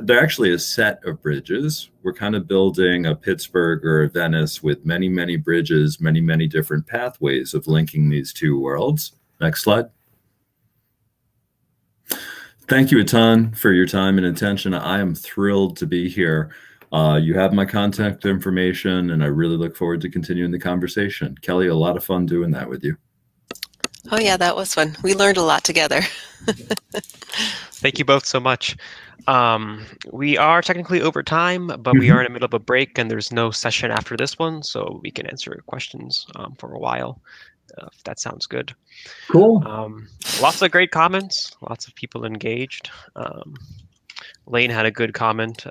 they're actually a set of bridges. We're kind of building a Pittsburgh or a Venice with many, many bridges, many, many different pathways of linking these two worlds. Next slide. Thank you a ton for your time and attention. I am thrilled to be here. You have my contact information, and I really look forward to continuing the conversation. Kelly, a lot of fun doing that with you. Oh yeah, that was fun. We learned a lot together. Thank you both so much. We are technically over time, but we are in the middle of a break and there's no session after this one, so we can answer questions for a while, if that sounds good. Cool. Lots of great comments, lots of people engaged. Lane had a good comment.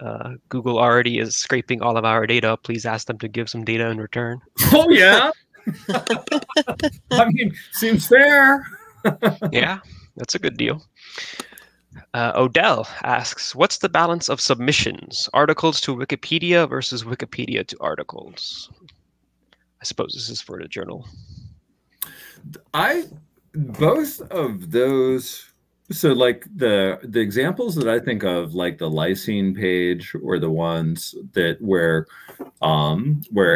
Google already is scraping all of our data. Please ask them to give some data in return. Oh, yeah. I mean, seems fair. Yeah, that's a good deal. Odell asks, what's the balance of submissions? Articles to Wikipedia versus Wikipedia to articles? I suppose this is for the journal. Both of those, so like the examples that I think of, like the lysine page, or the ones that where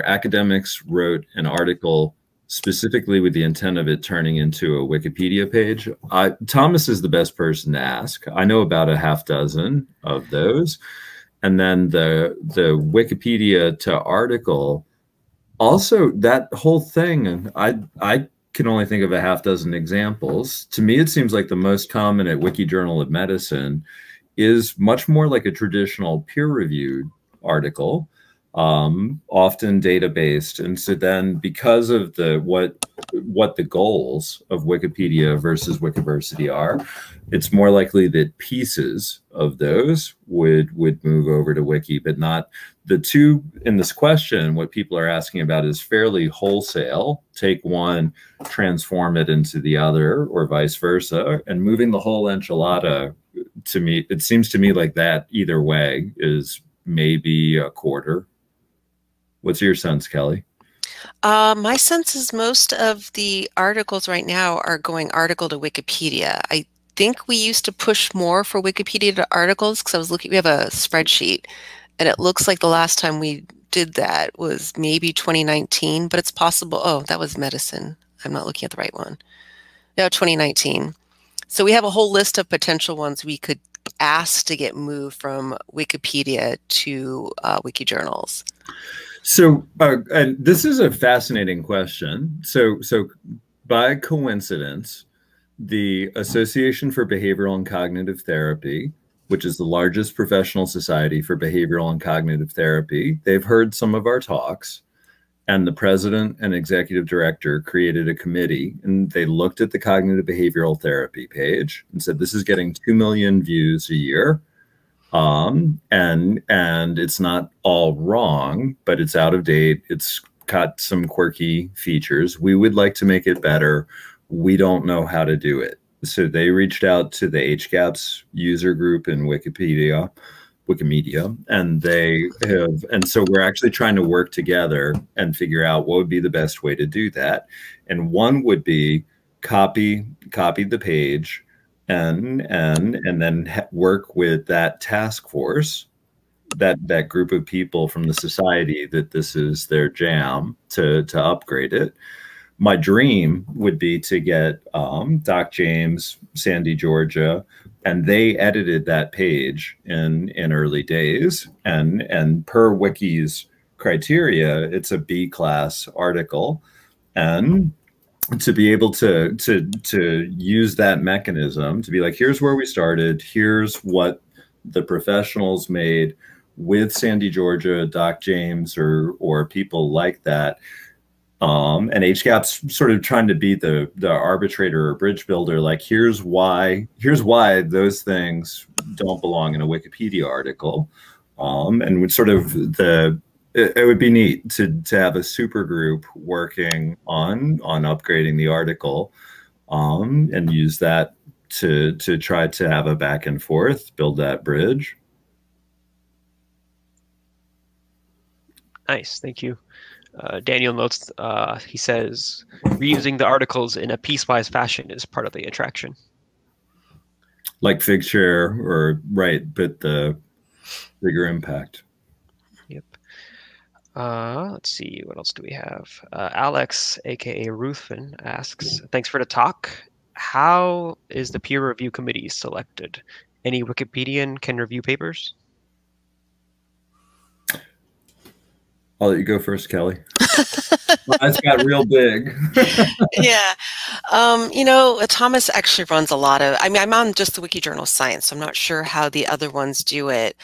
academics wrote an article specifically with the intent of it turning into a Wikipedia page. Thomas is the best person to ask. I know about a half dozen of those. And then the Wikipedia to article, also that whole thing, and I can only think of a half dozen examples. To me, it seems like the most common at Wiki Journal of Medicine is much more like a traditional peer-reviewed article, often data-based. And so then, because of what the goals of Wikipedia versus Wikiversity are, it's more likely that pieces of those would move over to Wiki, but not the two. In this question, what people are asking about is fairly wholesale. Take one, transform it into the other, or vice versa, and moving the whole enchilada. To me, it seems to me like that either way is maybe a quarter. What's your sense, Kelly? My sense is most of the articles right now are going article to Wikipedia. I think we used to push more for Wikipedia to articles, because I was looking, we have a spreadsheet, and it looks like the last time we did that was maybe 2019, but it's possible. Oh, that was medicine. I'm not looking at the right one. No, 2019. So we have a whole list of potential ones we could ask to get moved from Wikipedia to Wiki Journals. So, and this is a fascinating question. So by coincidence, the Association for Behavioral and Cognitive Therapy, which is the largest professional society for behavioral and cognitive therapy, they've heard some of our talks, and the president and executive director created a committee, and they looked at the cognitive behavioral therapy page and said, this is getting 2 million views a year. And it's not all wrong, but it's out of date. It's got some quirky features. We would like to make it better. We don't know how to do it. So they reached out to the HCAPS user group in Wikimedia, and so we're actually trying to work together and figure out what would be the best way to do that. And one would be copy the page, and then work with that task force, that group of people from the society that this is their jam, to upgrade it. My dream would be to get Doc James, Sandy, Georgia, and they edited that page in early days. And per Wiki's criteria, it's a B-class article. And to be able to use that mechanism to be like, here's where we started, here's what the professionals made with Sandy, Georgia, Doc James, or people like that. And HCAP's sort of trying to be the arbitrator or bridge builder, like here's why those things don't belong in a Wikipedia article. And would sort of it would be neat to have a super group working on upgrading the article, and use that to try to have a back and forth, build that bridge. Nice, thank you. Daniel notes, he says, reusing the articles in a piecewise fashion is part of the attraction. Like Figshare, or right, but the bigger impact. Yep. Let's see, what else do we have? Alex, aka Ruthven, asks, thanks for the talk. How is the peer review committee selected? Any Wikipedian can review papers? I'll let you go first, Kelly. That's got real big. Yeah. Thomas actually runs a lot of, I'm on just the WikiJournal Science, so I'm not sure how the other ones do it.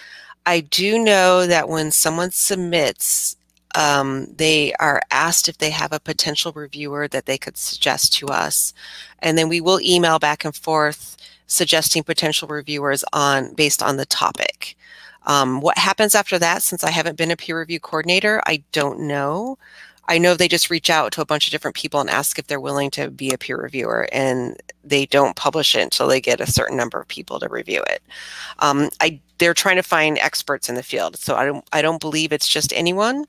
I do know that when someone submits, they are asked if they have a potential reviewer that they could suggest to us. And then we will email back and forth suggesting potential reviewers based on the topic. What happens after that, since I haven't been a peer review coordinator, I don't know. I know they just reach out to a bunch of different people and ask if they're willing to be a peer reviewer, and they don't publish it until they get a certain number of people to review it. They're trying to find experts in the field, so I don't believe it's just anyone.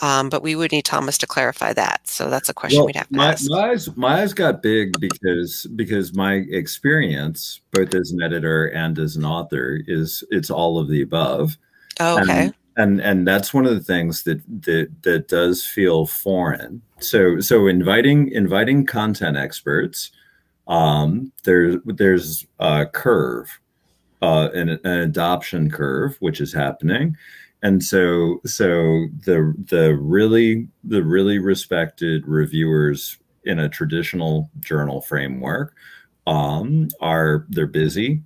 But we would need Thomas to clarify that. So that's a question we'd have to ask. My eyes got big because my experience, both as an editor and as an author, is it's all of the above. Oh, okay. And that's one of the things that does feel foreign. So inviting content experts, there's a curve, an adoption curve, which is happening. And so the really respected reviewers in a traditional journal framework they're busy.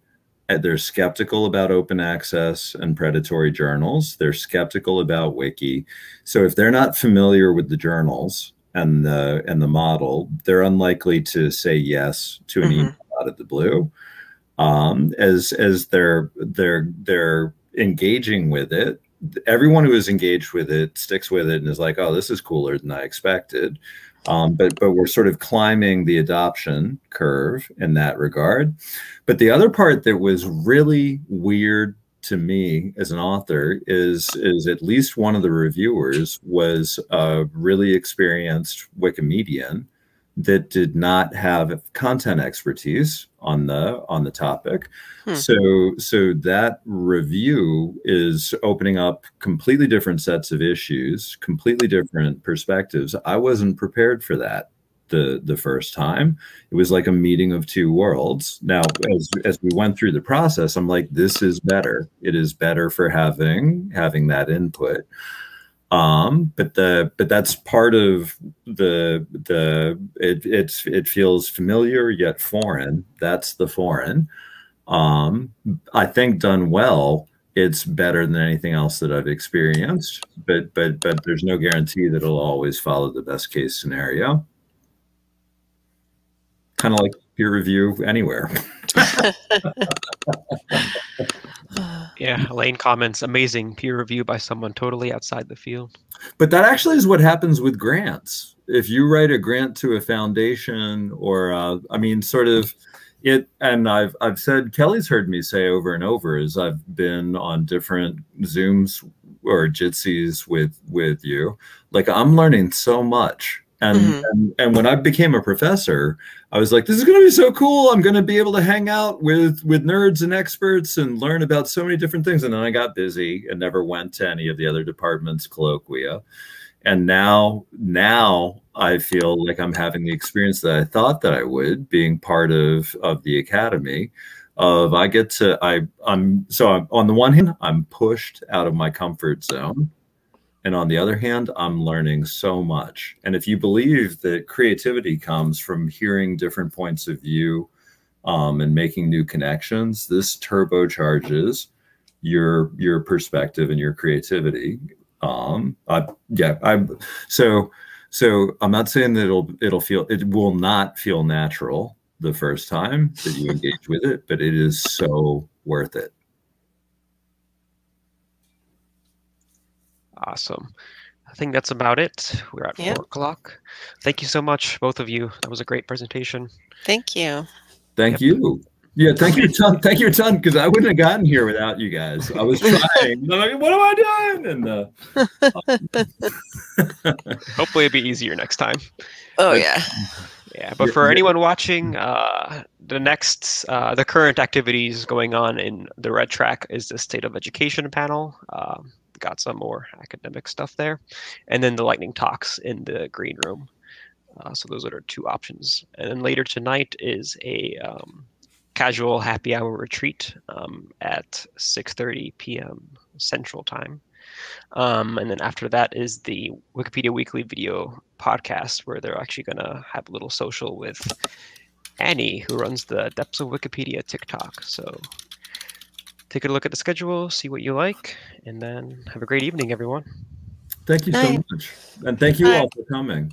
They're skeptical about open access and predatory journals. They're skeptical about Wiki. So if they're not familiar with the journals and the model, they're unlikely to say yes to an email out of the blue. As they're engaging with it, everyone who is engaged with it sticks with it and is like, oh, this is cooler than I expected. But we're sort of climbing the adoption curve in that regard. But the other part that was really weird to me as an author is at least one of the reviewers was a really experienced Wikimedian that did not have content expertise on the topic. So that review is opening up completely different sets of issues, completely different perspectives. I wasn't prepared for that the first time. It was like a meeting of two worlds. Now, as we went through the process, I'm like, this is better. It is better for having that input. But that's part of it feels familiar yet foreign. That's the foreign. I think done well, it's better than anything else that I've experienced, but there's no guarantee that it'll always follow the best case scenario. Kind of like peer review anywhere. Yeah, Elaine comments, amazing peer review by someone totally outside the field. But that actually is what happens with grants. If you write a grant to a foundation or, I mean, sort of it, and I've said, Kelly's heard me say over and over as I've been on different Zooms or Jitsies with you, like I'm learning so much. And when I became a professor, I was like, this is going to be so cool. I'm going to be able to hang out with nerds and experts and learn about so many different things. And then I got busy and never went to any of the other departments' colloquia. And now I feel like I'm having the experience that I thought that I would, being part of the academy. I'm on the one hand, I'm pushed out of my comfort zone. And on the other hand, I'm learning so much. And if you believe that creativity comes from hearing different points of view and making new connections, this turbocharges your perspective and your creativity. So I'm not saying that it will not feel natural the first time that you engage with it, but it is so worth it. Awesome. I think that's about it. We're at 4 o'clock. Thank you so much, both of you. That was a great presentation. Thank you. Thank you. Yeah, thank you a ton. Thank you a ton, because I wouldn't have gotten here without you guys. I was trying. Like, what am I doing? And hopefully it'll be easier next time. Oh yeah. Yeah, but for anyone watching, the current activities going on in the red track is the State of Education panel. Got some more academic stuff there, and then the lightning talks in the green room. So those are 2 options. And then later tonight is a casual happy hour retreat at 6:30 p.m. Central Time. And then after that is the Wikipedia Weekly video podcast, where they're actually going to have a little social with Annie, who runs the Depths of Wikipedia TikTok. So take a look at the schedule, see what you like, and then have a great evening, everyone. Thank you so much. And thank you all for coming.